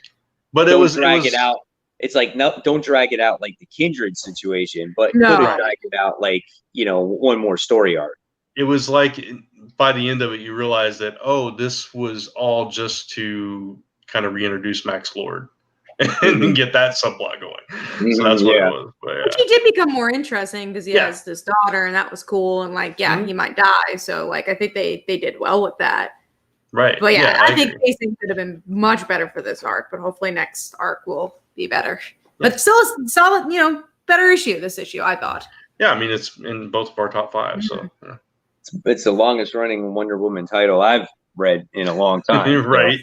but don't drag it out. It's like, no, don't drag it out like the Kindred situation, but could have dragged it out like, one more story arc. It was like, by the end of it, you realize that, oh, this was all just to kind of reintroduce Max Lord and get that subplot going. So that's what it was. But he did become more interesting because he has this daughter, and that was cool. And like, he might die. So like, I think they did well with that. Right. But I think pacing could have been much better for this arc, but hopefully next arc will be better. Yeah. But still a solid, better issue, this issue, I thought. Yeah, I mean, it's in both of our top 5. So it's the longest running Wonder Woman title I've read in a long time. Right.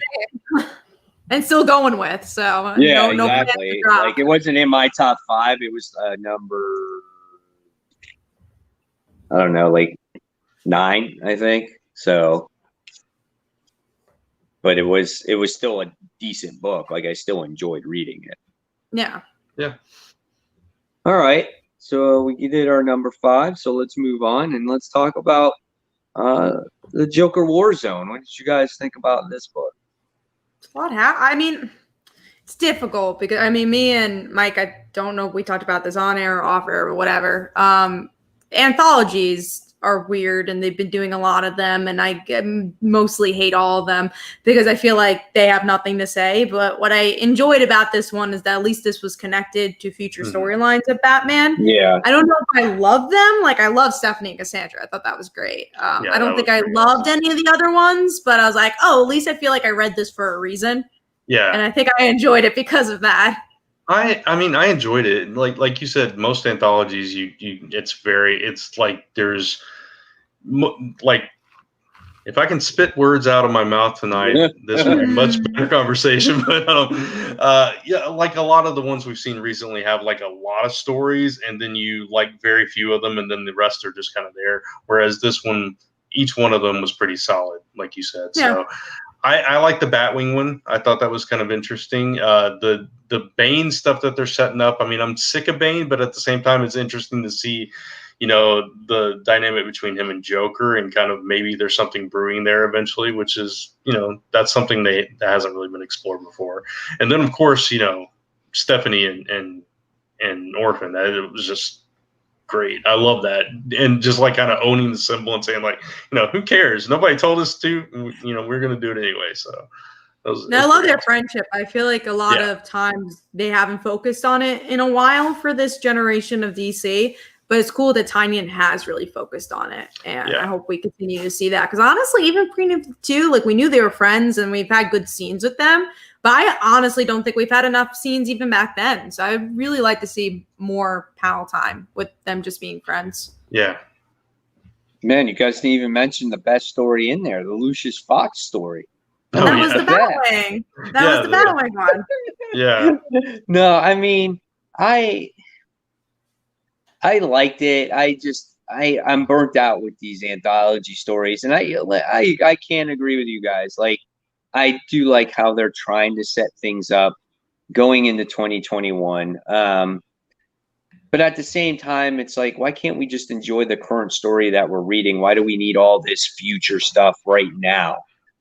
And still going with, so exactly. Like, it wasn't in my top 5. It was number, I don't know, like 9, I think. So, but it was still a decent book. Like, I still enjoyed reading it. Yeah. Yeah. All right. So we did our number 5. So let's move on and let's talk about the Joker Warzone. What did you guys think about this book? I mean, it's difficult because me and Mike, I don't know if we talked about this on air or off air or whatever. Anthologies are weird, and they've been doing a lot of them, and I mostly hate all of them because I feel like they have nothing to say. But what I enjoyed about this one is that at least this was connected to future storylines of Batman. Yeah. I don't know if I love them. Like, I love Stephanie and Cassandra. I thought that was great. I don't think I loved any of the other ones, but I was like, oh, at least I feel like I read this for a reason. Yeah. And I think I enjoyed it because of that. I mean, I enjoyed it. Like you said, most anthologies, it's like there's like, if I can spit words out of my mouth tonight, this would be a much better conversation. But like a lot of the ones we've seen recently have like a lot of stories, and then you like very few of them, and then the rest are just kind of there. Whereas this one, each one of them was pretty solid, like you said. Yeah. So I like the Batwing one. I thought that was kind of interesting. The Bane stuff that they're setting up. I mean, I'm sick of Bane, but at the same time, it's interesting to see, the dynamic between him and Joker, and kind of maybe there's something brewing there eventually, which is, that's something that hasn't really been explored before. And then, of course, Stephanie and Orphan. It was just great. I love that. And just like kind of owning the symbol and saying like, who cares? Nobody told us to, we're going to do it anyway. So I love their friendship. I feel like a lot of times they haven't focused on it in a while for this generation of DC, but it's cool that Tynion has really focused on it. And I hope we continue to see that. Because honestly, even Pre-2, like, we knew they were friends and we've had good scenes with them. But I honestly don't think we've had enough scenes even back then. So I'd really like to see more panel time with them just being friends. Yeah. Man, you guys didn't even mention the best story in there, the Lucius Fox story. That was the Batwing. That was the Batwing one. Yeah. No, I mean, I liked it. I'm burnt out with these anthology stories, and I can't agree with you guys. Like, I do like how they're trying to set things up going into 2021. But at the same time, it's like, why can't we just enjoy the current story that we're reading? Why do we need all this future stuff right now?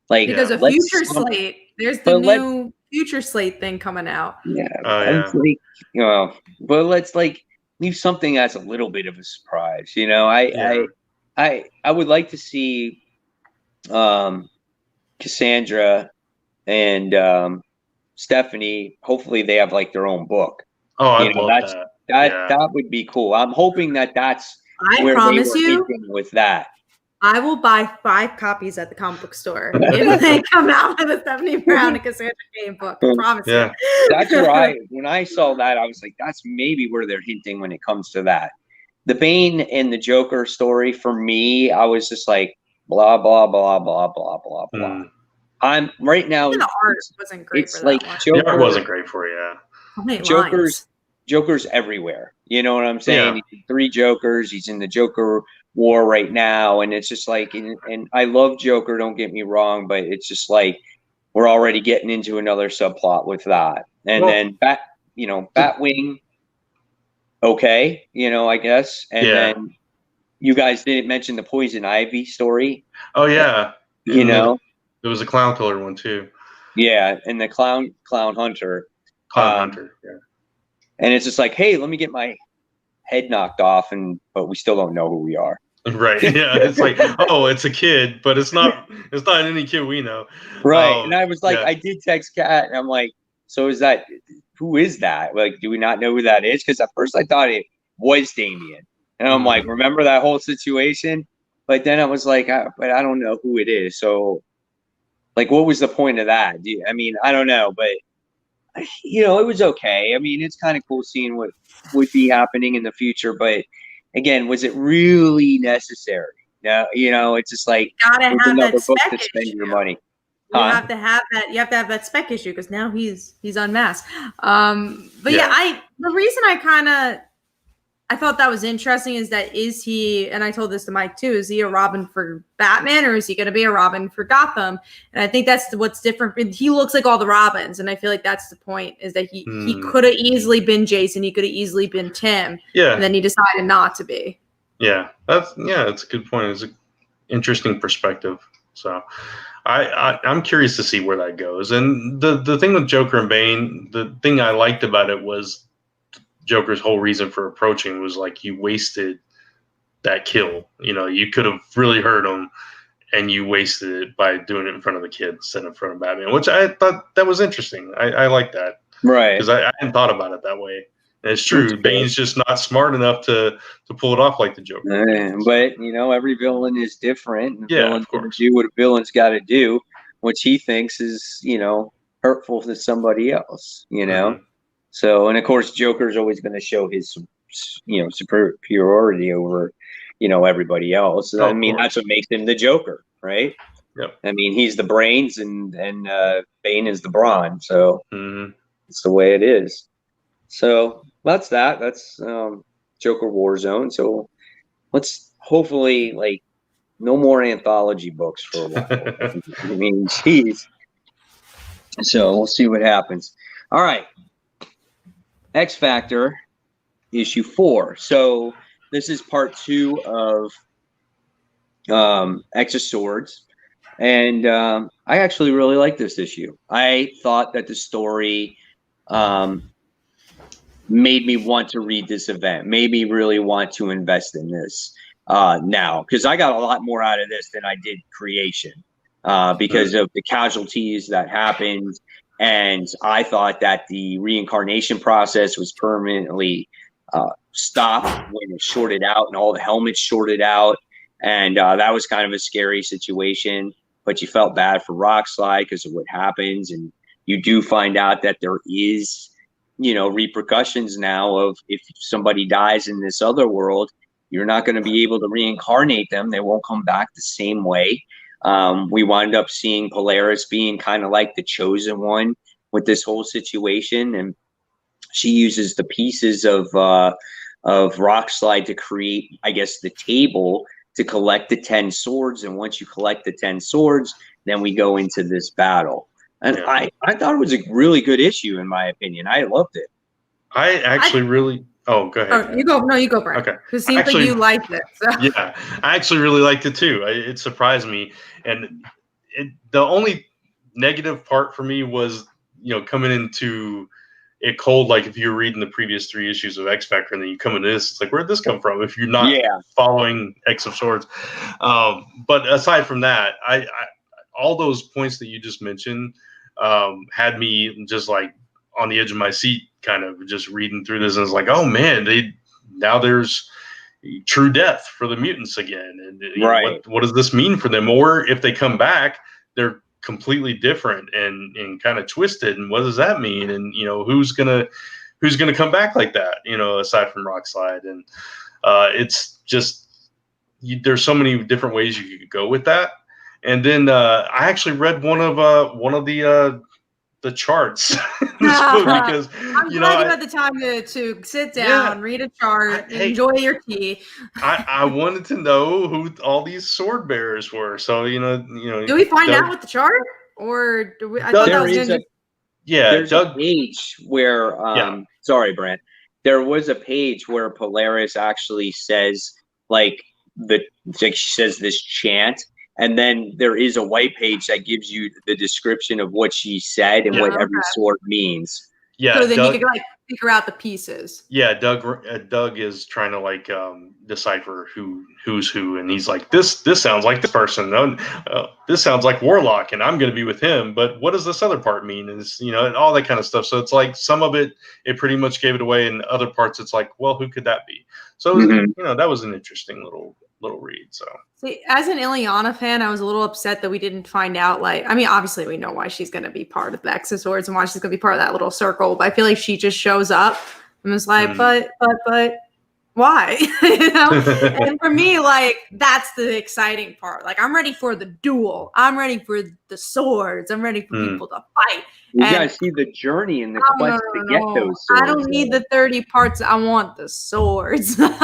Like, because a future slate. There's the new future slate thing coming out. Yeah. Yeah. Like, but let's like leave something that's a little bit of a surprise. I would like to see Cassandra and Stephanie. Hopefully, they have like their own book. Oh, I'd love that. That would be cool. I'm hoping that's I where promise they were you, hinting with that. I will buy 5 copies at the comic book store if they come out with a Stephanie Brown and Cassandra Cain book. I promise you. That's where when I saw that, I was like, that's maybe where they're hinting when it comes to that. The Bane and the Joker story, for me, I was just like, blah, blah, blah, blah, blah, blah, blah. I'm right now. The art wasn't great for that like one. Joker, the art wasn't great for you. Joker's everywhere. You know what I'm saying? Yeah. He's 3 Jokers. He's in the Joker war right now, and it's just like, and I love Joker. Don't get me wrong, but it's just like we're already getting into another subplot with that, and then Batwing. Okay, I guess, and then you guys didn't mention the Poison Ivy story. Oh yeah, there was a Clown Killer one too. Yeah, and the Clownhunter. Clownhunter, yeah. And it's just like, hey, let me get my head knocked off, but we still don't know who we are. Right. Yeah. It's like, oh, it's a kid, but it's not any kid we know. Right. And I was like, I did text Kat, and I'm like, so who is that? Like, do we not know who that is? Because at first I thought it was Damien. And I'm like, remember that whole situation? But then I was like, but I don't know who it is. So, like, what was the point of that? I don't know, but it was okay. I mean, it's kind of cool seeing what would be happening in the future, but again, was it really necessary? No, it's just like, gotta have that spec to spend your money. You have to have that. You have to have that spec issue because now he's unmasked. But the reason I thought that was interesting is he, and I told this to Mike too, is he a Robin for Batman or is he going to be a Robin for Gotham? And I think that's what's different. He looks like all the Robins. And I feel like that's the point, is that he could have easily been Jason. He could have easily been Tim. Yeah. And then he decided not to be. Yeah. That's a good point. It's an interesting perspective. So I'm curious to see where that goes. And the thing with Joker and Bane, the thing I liked about it was Joker's whole reason for approaching was like, you wasted that kill. You could have really hurt him, and you wasted it by doing it in front of the kid instead of in front of Batman, which I thought that was interesting. I like that. Right. Because I hadn't thought about it that way. And it's true. Bane's just not smart enough to pull it off like the Joker. But, every villain is different. And of course. Do what a villain's got to do, which he thinks is, hurtful to somebody else, Mm-hmm. So, and of course, Joker's always going to show his, superiority over, everybody else. Oh, that's what makes him the Joker, right? Yep. He's the brains and Bane is the brawn. So it's the way it is. So that's that. That's Joker Warzone. So let's hopefully no more anthology books for a while. Geez. So we'll see what happens. All right. X Factor issue 4. So this is part 2 of X of Swords, and I actually really like this issue. I thought that the story made me want to read this event, made me really want to invest in this now, because I got a lot more out of this than I did Creation because of the casualties that happened. And I thought that the reincarnation process was permanently stopped when it shorted out and all the helmets shorted out. And that was kind of a scary situation. But you felt bad for Rockslide because of what happens. And you do find out that there is, repercussions now of if somebody dies in this other world, you're not going to be able to reincarnate them. They won't come back the same way. We wound up seeing Polaris being kind of like the chosen one with this whole situation, and she uses the pieces of Rockslide to create, I guess, the table to collect the 10 swords. And once you collect the 10 swords, then we go into this battle. And I thought it was a really good issue, in my opinion. I loved it. I actually really. Oh, go ahead. Oh, you go. No, you go, Brian. Okay. Because it seems like you liked it. So. Yeah, I actually really liked it too. It surprised me, and the only negative part for me was, coming into it cold, like if you're reading the previous 3 issues of X Factor and then you come into this, it's like, where'd this come from? If you're not following X of Swords. But aside from that, I all those points that you just mentioned had me just like on the edge of my seat, kind of just reading through this, and it's like, oh man, now there's true death for the mutants again, and what does this mean for them? Or if they come back, they're completely different and kind of twisted, and what does that mean? And who's gonna come back like that? Aside from Rockslide, and it's just there's so many different ways you could go with that. And then I actually read one of the charts in this book because I'm glad you had the time to sit down, read a chart, enjoy your tea. I wanted to know who all these sword bearers were. So do we find out with the chart, or do we? I thought that was there's a page where sorry, Brent. There was a page where Polaris actually says she says this chant. And then there is a white page that gives you the description of what she said and what every sword means. Yeah. So then you can figure out the pieces. Yeah. Doug is trying to decipher who's who, and he's like, this sounds like this person. This sounds like Warlock, and I'm going to be with him. But what does this other part mean? And it's, and all that kind of stuff. So it's like some of it pretty much gave it away, and other parts it's like, well, who could that be? So that was an interesting little read. So see, as an Ileana fan, I was a little upset that we didn't find out. Obviously we know why she's going to be part of the X of Swords and why she's going to be part of that little circle, but I feel like she just shows up and was like, but why? And for me, that's the exciting part. I'm ready for the duel. I'm ready for the swords. I'm ready for people to fight. You guys see the journey and the quest to get those swords. I don't need the 30 parts. I want the swords. No,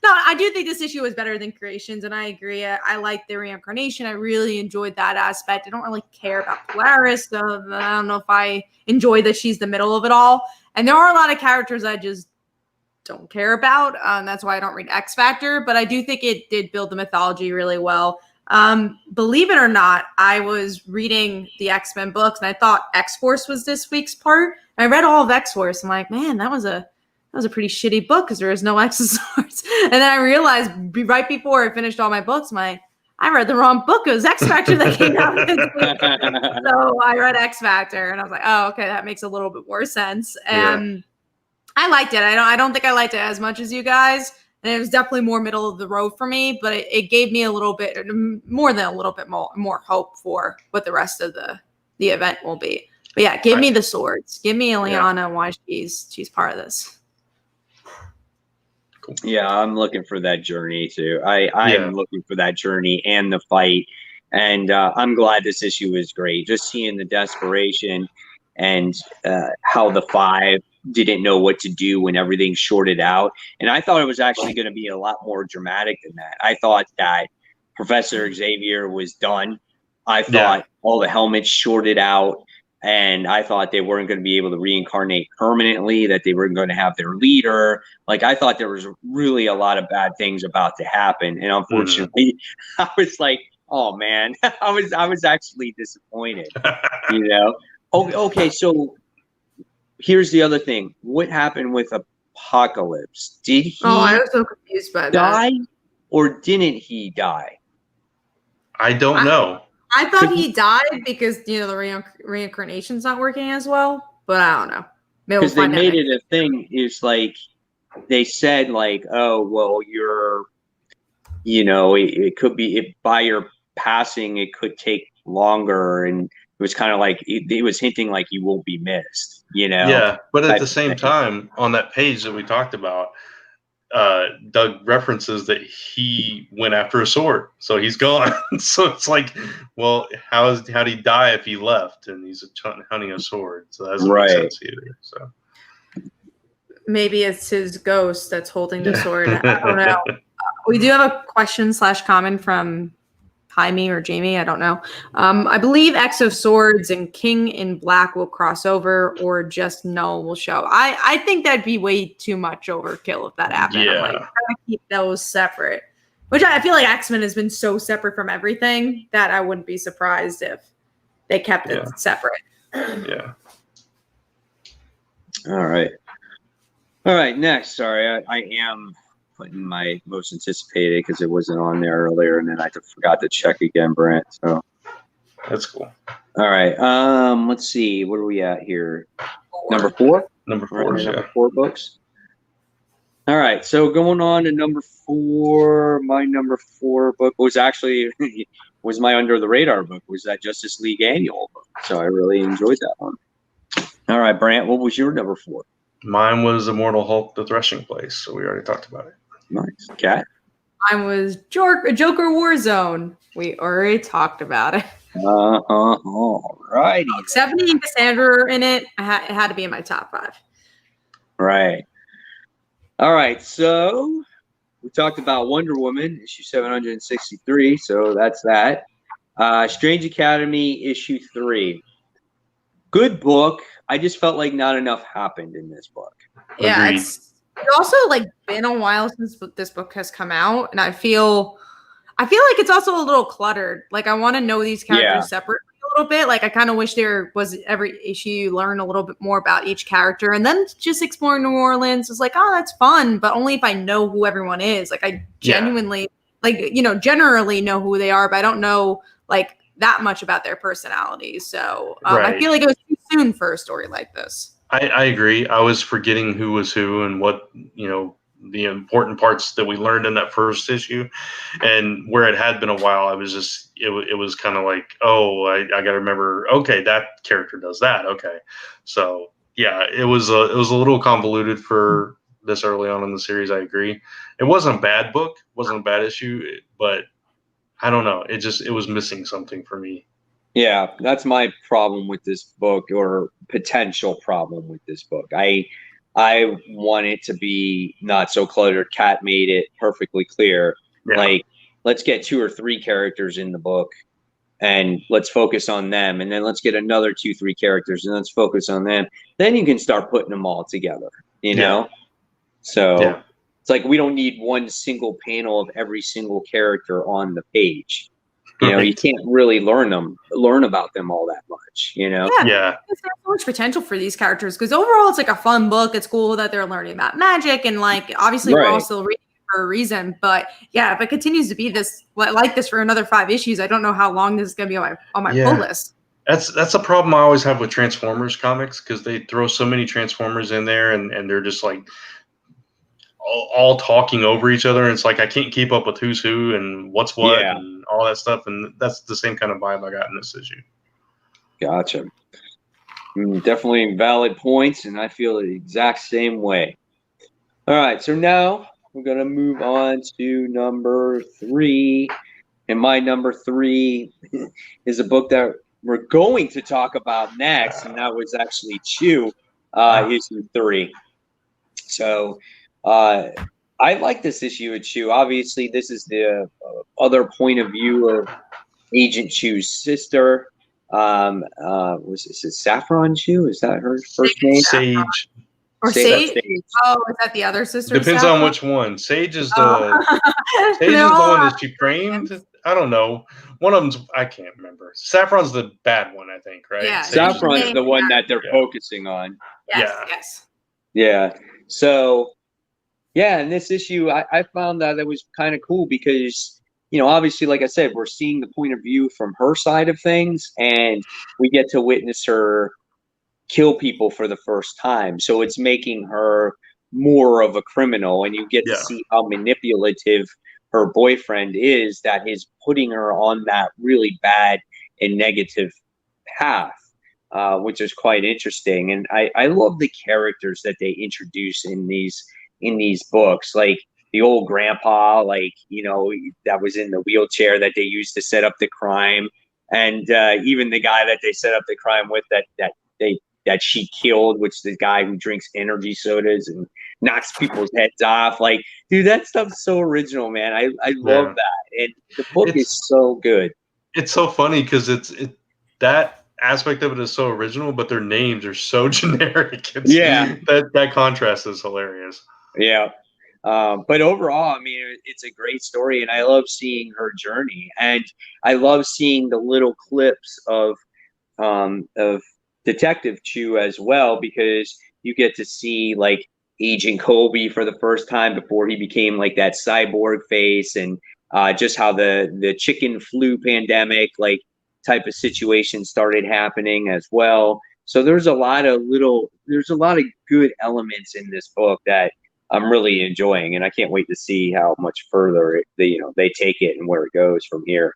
I do think this issue is better than Creations, and I agree. I like the reincarnation. I really enjoyed that aspect. I don't really care about Polaris, so I don't know if I enjoy that she's the middle of it all. And there are a lot of characters I just don't care about. That's why I don't read X Factor, but I do think it did build the mythology really well. Believe it or not, I was reading the X-Men books and I thought X-Force was this week's part. And I read all of X-Force. I'm like, man, that was a pretty shitty book because there was no X of Swords. And then I realized right before I finished all my books, I read the wrong book. It was X Factor that came out this week. So I read X Factor and I was like, oh, okay, that makes a little bit more sense. And I liked it. I don't think I liked it as much as you guys. And it was definitely more middle of the road for me, but it gave me a little bit more than a little bit more hope for what the rest of the event will be. But yeah, give me the swords. Give me Ileana why she's part of this. Cool. Yeah, I'm looking for that journey too. I am looking for that journey and the fight. And I'm glad this issue is great. Just seeing the desperation and how the Five didn't know what to do when everything shorted out. And I thought it was actually going to be a lot more dramatic than that. I thought that Professor Xavier was done. I thought all the helmets shorted out, and I thought they weren't going to be able to reincarnate permanently, that they weren't going to have their leader. I thought there was really a lot of bad things about to happen. And unfortunately, I was like, oh man, I was actually disappointed, Okay, so here's the other thing. What happened with Apocalypse? Did he I was so confused by die or didn't he die? I don't know. I thought he died because, the reincarnation's not working as well, but I don't know. Because they made it a thing. It's they said oh, well, you're, it could be by your passing, it could take longer. And it was kind of it was hinting you won't be missed, Yeah, but at the same time, on that page that we talked about, Doug references that he went after a sword, so he's gone. So it's well, how'd he die if he left and he's hunting a sword? So that doesn't make sense either. So maybe it's his ghost that's holding the sword. I don't know. We do have a question/comment from Jaime or Jamie, I don't know. I believe X of Swords and King in Black will cross over, or just Null will show. I think that'd be way too much overkill if that happened. Yeah. I'm trying to keep those separate. Which I feel like X-Men has been so separate from everything that I wouldn't be surprised if they kept it separate. Yeah. All right. All right. Next, sorry, I am putting my most anticipated because it wasn't on there earlier, and then I forgot to check again, Brent. So That's cool. all right. Let's see. What are we at here? Number 4. Number 4, Right, yeah. number 4 books. All right. So going on to number 4. My number 4 book was actually was my under the radar book. Was that Justice League Annual book? So I really enjoyed that one. All right, Brant. What was your number 4? Mine was Immortal Hulk: The Threshing Place. So we already talked about it. Nice. Cat. Mine was Joker Warzone. We already talked about it. All righty. Stephanie and Cassandra are in it. It had to be in my top 5. Right. All right. So we talked about Wonder Woman, issue 763. So that's that. Strange Academy, issue 3. Good book. I just felt like not enough happened in this book. Yeah, Agreed. it's also like been a while since this book has come out, and I feel like it's also a little cluttered. Like I want to know these characters separately a little bit. Like I kind of wish there was every issue you learn a little bit more about each character, and then just exploring New Orleans is like, oh, that's fun, but only if I know who everyone is. Like I genuinely, generally know who they are, but I don't know like that much about their personalities. So I feel like it was too soon for a story like this. I agree. I was forgetting who was who and what, the important parts that we learned in that first issue, and where it had been a while, I was just, it was kind of like, oh, I got to remember, okay, that character does that. Okay. So yeah, it was a little convoluted for this early on in the series. I agree. It wasn't a bad book, wasn't a bad issue, but I don't know. It was missing something for me. Yeah, that's my problem with this book, or potential problem with this book. I want it to be not so cluttered. Kat made it perfectly clear. Yeah. Like, let's get 2 or 3 characters in the book and let's focus on them. And then let's get another 2, 3 characters and let's focus on them. Then you can start putting them all together, you know? So it's like we don't need one single panel of every single character on the page. You can't really learn about them all that much, Yeah. There's so much potential for these characters because overall it's like a fun book. It's cool that they're learning about magic and like obviously we're all still reading for a reason. But yeah, if it continues to be this like this for another 5 issues, I don't know how long this is gonna be on my pull list. That's a problem I always have with Transformers comics because they throw so many Transformers in there and they're just like all talking over each other, and it's like I can't keep up with who's who and what's what and all that stuff, and that's the same kind of vibe I got in this issue. Gotcha. Definitely valid points, and I feel the exact same way. All right, so now we're going to move on to number 3, and my number 3 is a book that we're going to talk about next, and that was actually Chew, issue 3. So I like this issue of Chew. Obviously, this is the other point of view of Agent Chew's sister. Was this Saffron Chew? Is that her first name? Sage. Or Sage? Oh, is that the other sister? Depends on which one. Sage is the Sage is the one that she framed. I don't know. One of them's I can't remember. Saffron's the bad one, I think, right? Yeah. Saffron's the one that they're focusing on. Yes. Yeah. So yeah, in this issue, I found that it was kind of cool because, obviously, like I said, we're seeing the point of view from her side of things, and we get to witness her kill people for the first time. So it's making her more of a criminal, and you get to see how manipulative her boyfriend is, that is putting her on that really bad and negative path, which is quite interesting. And I love the characters that they introduce in these books, like the old grandpa, like, that was in the wheelchair that they used to set up the crime. And even the guy that they set up the crime with that she killed, which is the guy who drinks energy sodas and knocks people's heads off. Like, dude, that stuff's so original, man. I love that. And the book is so good. It's so funny because that aspect of it is so original, but their names are so generic. That contrast is hilarious. Yeah. But overall, I mean, it's a great story, and I love seeing her journey, and I love seeing the little clips of Detective Chew as well, because You get to see like Agent Kobe for the first time before he became like that cyborg face, and just how the chicken flu pandemic like type of situation started happening as well. So there's a lot of good elements in this book that I'm really enjoying, and I can't wait to see how much further they take it and where it goes from here.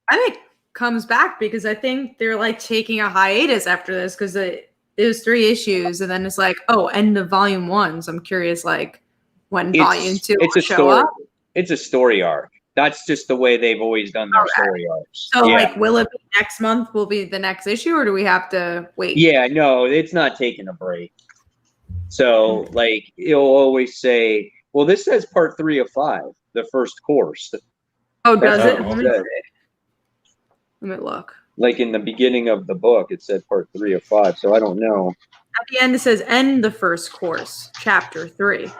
I think it comes back because I think they're like taking a hiatus after this because it was 3 issues and then it's like, oh, end of volume 1. So I'm curious, like when volume 2 will show up. It's a story arc. That's just the way they've always done their story arcs. So like, will it be next month? Will be the next issue, or do we have to wait? Yeah, no, it's not taking a break. So like, it'll always say, well, this says part 3 of 5, the first course. Oh, does it? Let me look. Like in the beginning of the book, it said part 3 of 5. So I don't know. At the end, it says end the first course, chapter 3.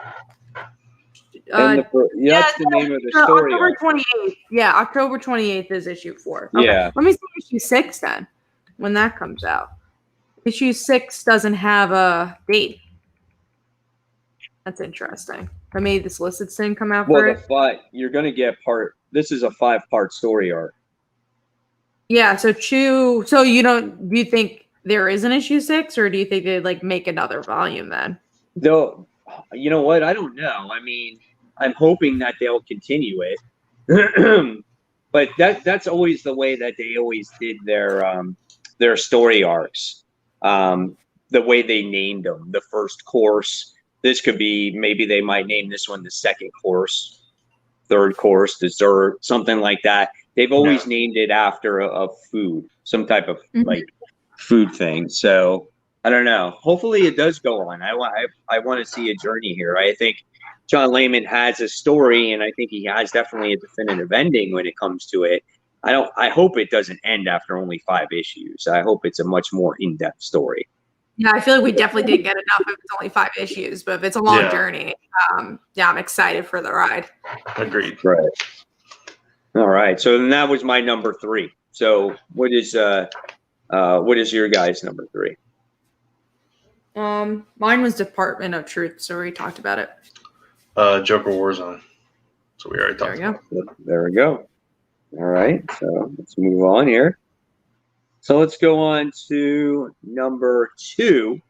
That's the name of the story. October 28th. Yeah, October 28th is issue 4. Okay. Yeah. Let me see issue 6 then, when that comes out. Issue 6 doesn't have a date. That's interesting. I made this listed thing come out for it. But you're going to get this is a 5-part story arc. Yeah, so do you think there is an issue 6, or do you think they'd like make another volume then? Though, you know what? I don't know. I mean, I'm hoping that they'll continue it. But that's always the way that they always did their story arcs. The way they named them, the first course. This could be, maybe they might name this one the second course, third course, dessert, something like that. They've always named it after a food, some type of like food thing. So I don't know. Hopefully it does go on. I want to see a journey here. I think John Layman has a story, and I think he has definitely a definitive ending when it comes to it. I hope it doesn't end after only 5 issues. I hope it's a much more in-depth story. Yeah, I feel like we definitely didn't get enough if it's only 5 issues, but if it's a long journey, I'm excited for the ride. Agreed. Right. All right. So then that was my number 3. So what is your guys' number 3? Mine was Department of Truth, so we talked about it. Joker Warzone. So we already talked about it. There we go. All right. So let's move on here. So let's go on to number 2.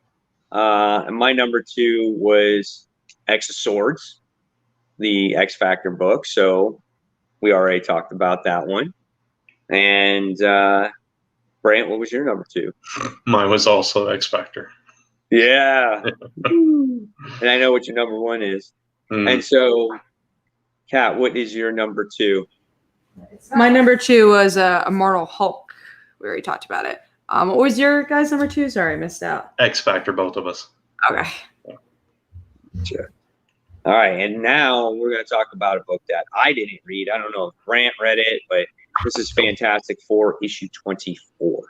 And my number 2 was X of Swords, the X Factor book. So we already talked about that one. And Brant, what was your number 2? Mine was also X Factor. Yeah. And I know what your number 1 is. And so, Kat, what is your number 2? My number 2 was Immortal Hulk. We already talked about it. What was your guys' number 2? Sorry, I missed out. X Factor, both of us. Okay. Sure. All right, and now we're going to talk about a book that I didn't read. I don't know if Brant read it, but this is Fantastic Four, issue 24.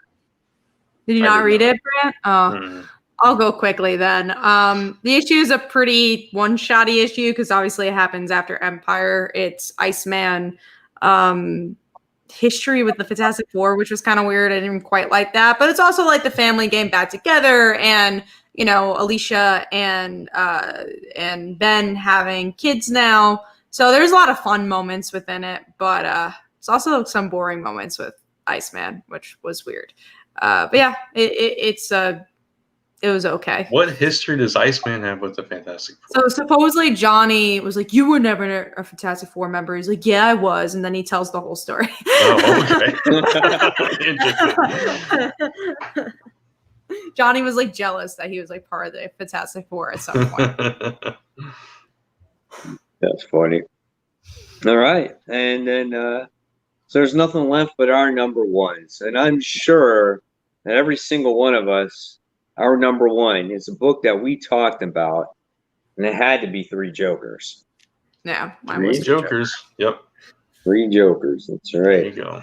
Did you not read it, Brant? I'll go quickly then. The issue is a pretty one-shotty issue because obviously it happens after Empire. It's Iceman history with the Fantastic Four, which was kind of weird. I didn't quite like that. But it's also like the family getting back together and, you know, Alicia and Ben having kids now. So there's a lot of fun moments within it. But it's also some boring moments with Iceman, which was weird. But yeah, it was okay. What history does Iceman have with the Fantastic So Four? supposedly Johnny was like, "You were never a Fantastic Four member." He's like, "Yeah, I was," and then he tells the whole story. Oh, okay. Johnny was like jealous that he was like part of the Fantastic Four at some point. That's funny. All right, and then so there's nothing left but our number 1s, and I'm sure that every single one of us. Our number 1 is a book that we talked about, and it had to be 3 Jokers. Yeah, mine was 3 Jokers. Yep. 3 Jokers. That's right. There you go.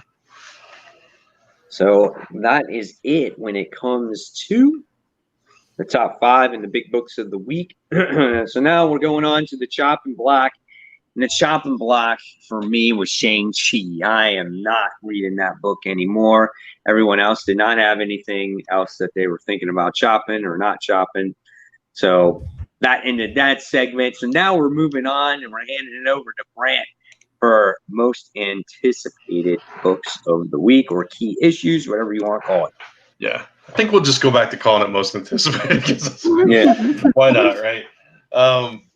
So that is it when it comes to the top 5 and the big books of the week. So now we're going on to the chopping block. And the chopping block for me was Shang-Chi. I am not reading that book anymore. Everyone else did not have anything else that they were thinking about chopping or not chopping. So that ended that segment. So now we're moving on and we're handing it over to Brant for most anticipated books of the week or key issues, whatever you want to call it. Yeah, I think we'll just go back to calling it most anticipated. Yeah. Why not, right?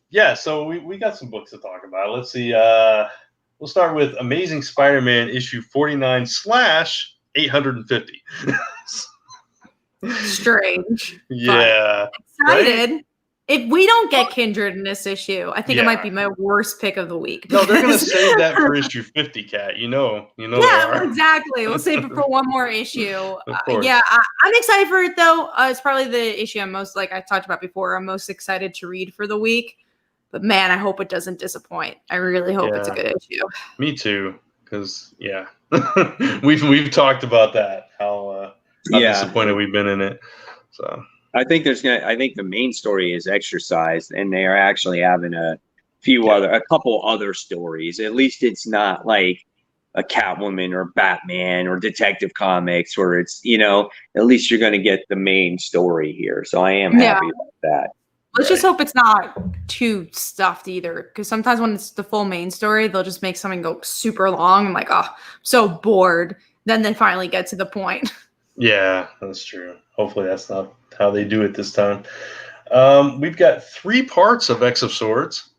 Yeah, so we got some books to talk about. Let's see. We'll start with Amazing Spider-Man issue 49/850. Strange. Yeah. Excited. Right? If we don't get Kindred in this issue, I think it might be my worst pick of the week. No, they're gonna save that for issue 50, Kat. You know. Yeah, exactly. We'll save it for one more issue. Of course. Yeah, I'm excited for it though. It's probably the issue I'm most, like I talked about before, I'm most excited to read for the week. But man, I hope it doesn't disappoint. I really hope it's a good issue. Me too, because we've talked about that, how disappointed we've been in it. So I think the main story is exercised, and they are actually having a couple other stories. At least it's not like a Catwoman or Batman or Detective Comics, where it's, at least you're going to get the main story here. So I am happy about that. Let's just hope it's not too stuffed either, because sometimes when it's the full main story, they'll just make something go super long. I'm like, oh, I'm so bored. Then they finally get to the point. Yeah, that's true. Hopefully that's not how they do it this time. We've got 3 parts of X of Swords.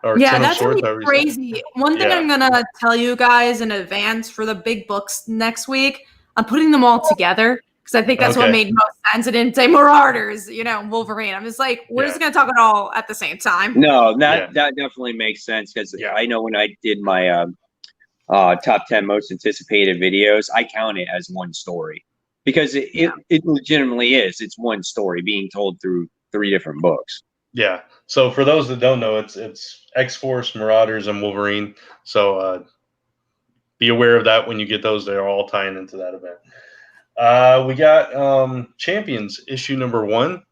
That's gonna be crazy. One thing I'm gonna tell you guys in advance for the big books next week, I'm putting them all together because I think that's what made most sense. It didn't say Marauders, Wolverine. I'm just like, we're just gonna talk it all at the same time. No, that definitely makes sense, because I know when I did my top 10 most anticipated videos, I count it as one story. Because it legitimately is. It's one story being told through 3 different books. Yeah. So for those that don't know, it's X-Force, Marauders, and Wolverine. So be aware of that when you get those. They're all tying into that event. We got Champions issue number 1,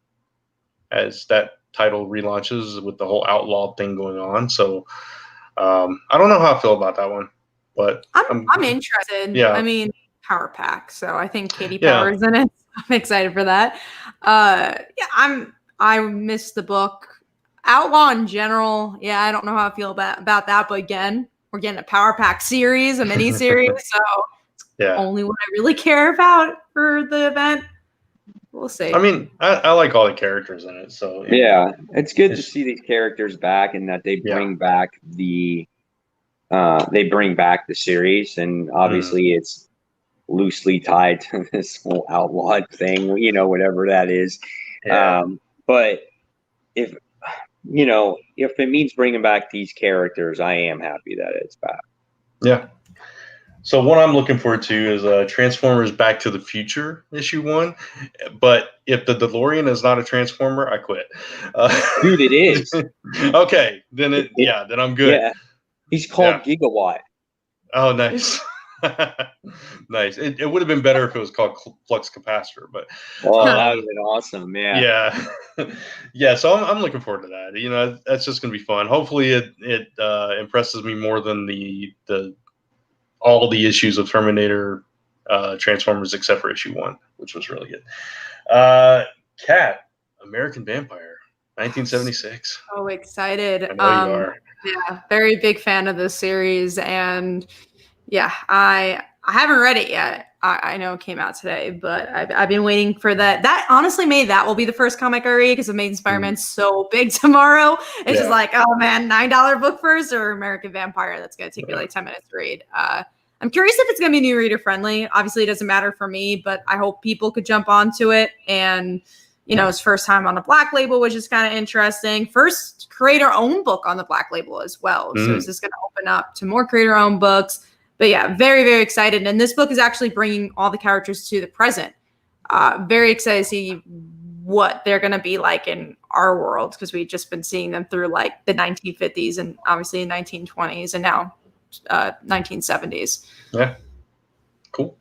as that title relaunches with the whole outlaw thing going on. So I don't know how I feel about that one, but I'm interested. Yeah. I mean, Power Pack, so I think Katie Power's in it. I'm excited for that. I missed the book. Outlaw in general, I don't know how I feel about that, but again, we're getting a Power Pack series, a mini series, so it's only what I really care about for the event. We'll see. I mean, I like all the characters in it, so it's good to see these characters back, and that they bring back the series, and obviously it's loosely tied to this whole outlaw thing, whatever that is. But if it means bringing back these characters, I am happy that it's back. Yeah. So what I'm looking forward to is Transformers Back to the Future issue 1. But if the DeLorean is not a Transformer, I quit. Dude, it is. Okay, then then I'm good. Yeah. He's called Gigawatt. Oh, nice. Nice. It would have been better if it was called Flux Capacitor, but that would have been awesome. Yeah. So I'm looking forward to that. That's just gonna be fun. Hopefully it impresses me more than all the issues of Terminator Transformers except for issue 1, which was really good. Kat, American Vampire, 1976. So excited. I know you are. Yeah, very big fan of this series, and I haven't read it yet. I know it came out today, but I've been waiting for that. That honestly, that will be the first comic I read, because Amazing Spider-Man's so big tomorrow. It's just like, oh man, $9 book first or American Vampire? That's gonna take me like 10 minutes to read. I'm curious if it's gonna be new reader friendly. Obviously, it doesn't matter for me, but I hope people could jump onto it. And his first time on a Black Label, which is kind of interesting. First creator-owned book on the Black Label as well. So is this gonna open up to more creator-owned books? But very, very excited. And this book is actually bringing all the characters to the present. Very excited to see what they're going to be like in our world, because we've just been seeing them through like the 1950s and obviously 1920s and now 1970s. Yeah. Cool.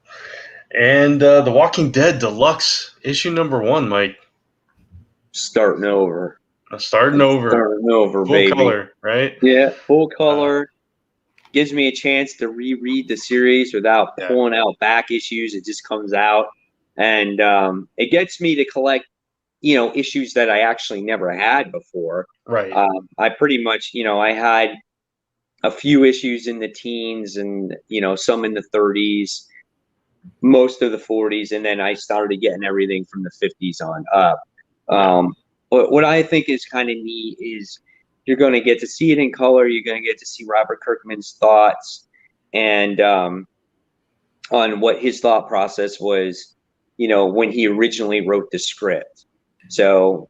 And The Walking Dead Deluxe issue number 1, Mike. Starting over, full baby. Color, right? Yeah, full color. Gives me a chance to reread the series without pulling out back issues. It just comes out, and it gets me to collect issues that I actually never had before. Right. I pretty much, I had a few issues in the teens and, some in the 30s, most of the 40s, and then I started getting everything from the 50s on up. But what I think is kind of neat is you're going to get to see it in color. You're going to get to see Robert Kirkman's thoughts and on what his thought process was, when he originally wrote the script. So,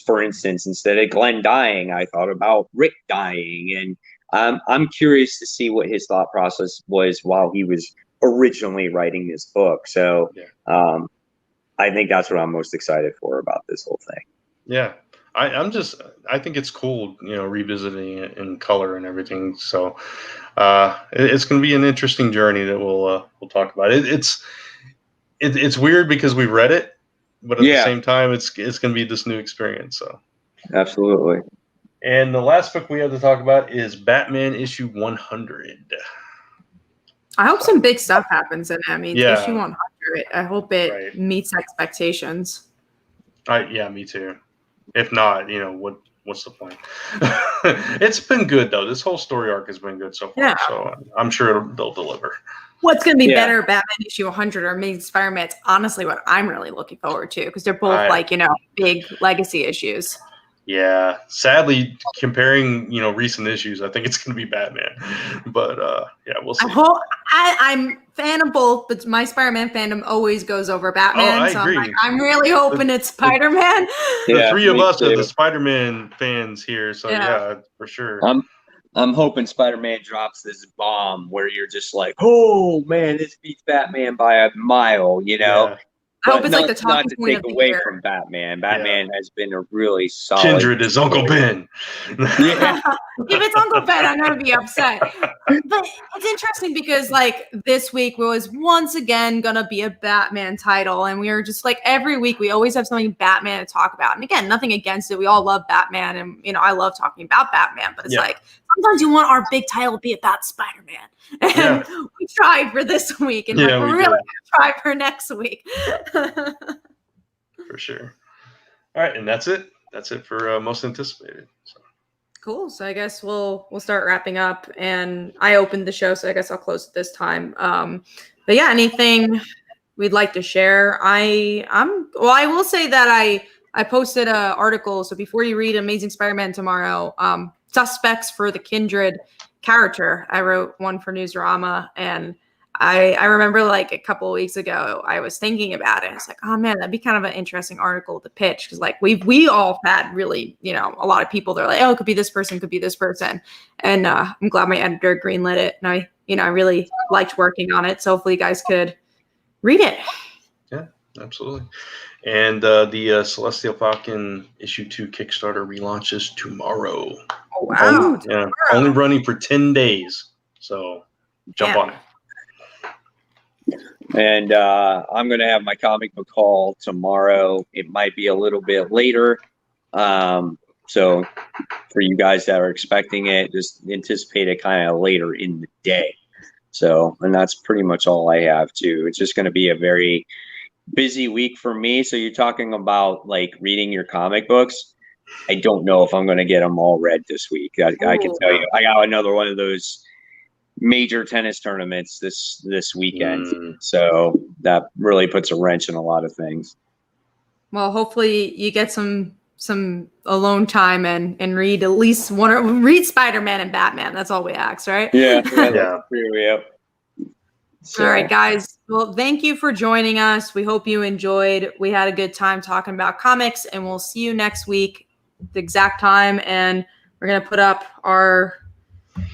for instance, instead of Glenn dying, I thought about Rick dying. And I'm curious to see what his thought process was while he was originally writing this book. So I think that's what I'm most excited for about this whole thing. Yeah. I think it's cool, revisiting it in color and everything. So it's going to be an interesting journey that we'll talk about. It's weird because we read it, but at the same time, it's going to be this new experience. So absolutely. And the last book we have to talk about is Batman issue 100. I hope some big stuff happens in it. I mean, issue 100. I hope it meets expectations. Me too. If not, what's the point? It's been good though. This whole story arc has been good so far. Yeah. So I'm sure they'll deliver. What's going to be better, Batman issue 100 or Amazing Spider-Man? It's honestly what I'm really looking forward to because they're both big legacy issues. Yeah, sadly, comparing recent issues, I think it's going to be Batman, but we'll see. I'm fan of both, but my Spider-Man fandom always goes over Batman. I agree. I'm really hoping it's Spider-Man. The three of us are the Spider-Man fans here, so yeah, for sure. I'm hoping Spider-Man drops this bomb where you're just like, oh man, this beats Batman by a mile, Yeah. I hope it's like the talking point of the year. From Batman. Batman has been a really solid. Kindred is Uncle Ben. If it's Uncle Ben, I'm gonna be upset. But it's interesting because this week was once again gonna be a Batman title, and we were just every week we always have something Batman to talk about. And again, nothing against it. We all love Batman, and I love talking about Batman. But it's sometimes you want our big title to be about Spider-Man. And we tried for this week, and we're really going to try for next week. For sure. All right, and that's it. That's it for most anticipated. So. Cool. So I guess we'll start wrapping up. And I opened the show, so I guess I'll close it this time. But yeah, anything we'd like to share? I will say that I posted an article. So before you read Amazing Spider-Man tomorrow, suspects for the Kindred character. I wrote one for Newsarama, and I remember a couple of weeks ago I was thinking about it. It's oh man, that'd be kind of an interesting article to pitch because we all had really a lot of people. They're it could be this person, could be this person, and I'm glad my editor greenlit it, and I really liked working on it. So hopefully you guys could read it. Yeah, absolutely. And the Celestial Falcon issue 2 Kickstarter relaunches tomorrow. Oh, wow. Only running for 10 days. So jump on it. And I'm going to have my comic book haul tomorrow. It might be a little bit later. So for you guys that are expecting it, just anticipate it kind of later in the day. So, and that's pretty much all I have too. It's just going to be a very busy week for me. So you're talking about reading your comic books. I don't know if I'm going to get them all read this week. I can tell you, I got another one of those major tennis tournaments this weekend. So that really puts a wrench in a lot of things. Well, hopefully you get some alone time and read at least read Spider-Man and Batman. That's all we ask, right? Yeah. So. All right, guys. Well, thank you for joining us. We hope you enjoyed. We had a good time talking about comics, and we'll see you next week, the exact time. And we're going to put up our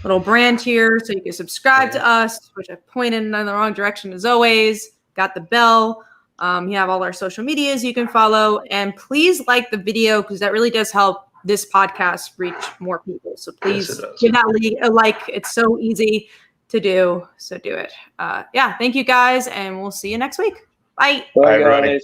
little brand here so you can subscribe to us, which I pointed in the wrong direction as always. Got the bell. You have all our social medias you can follow. And please like the video because that really does help this podcast reach more people. So please give that a like. It's so easy to do. So do it. Thank you guys, and we'll see you next week. Bye. Bye, everybody.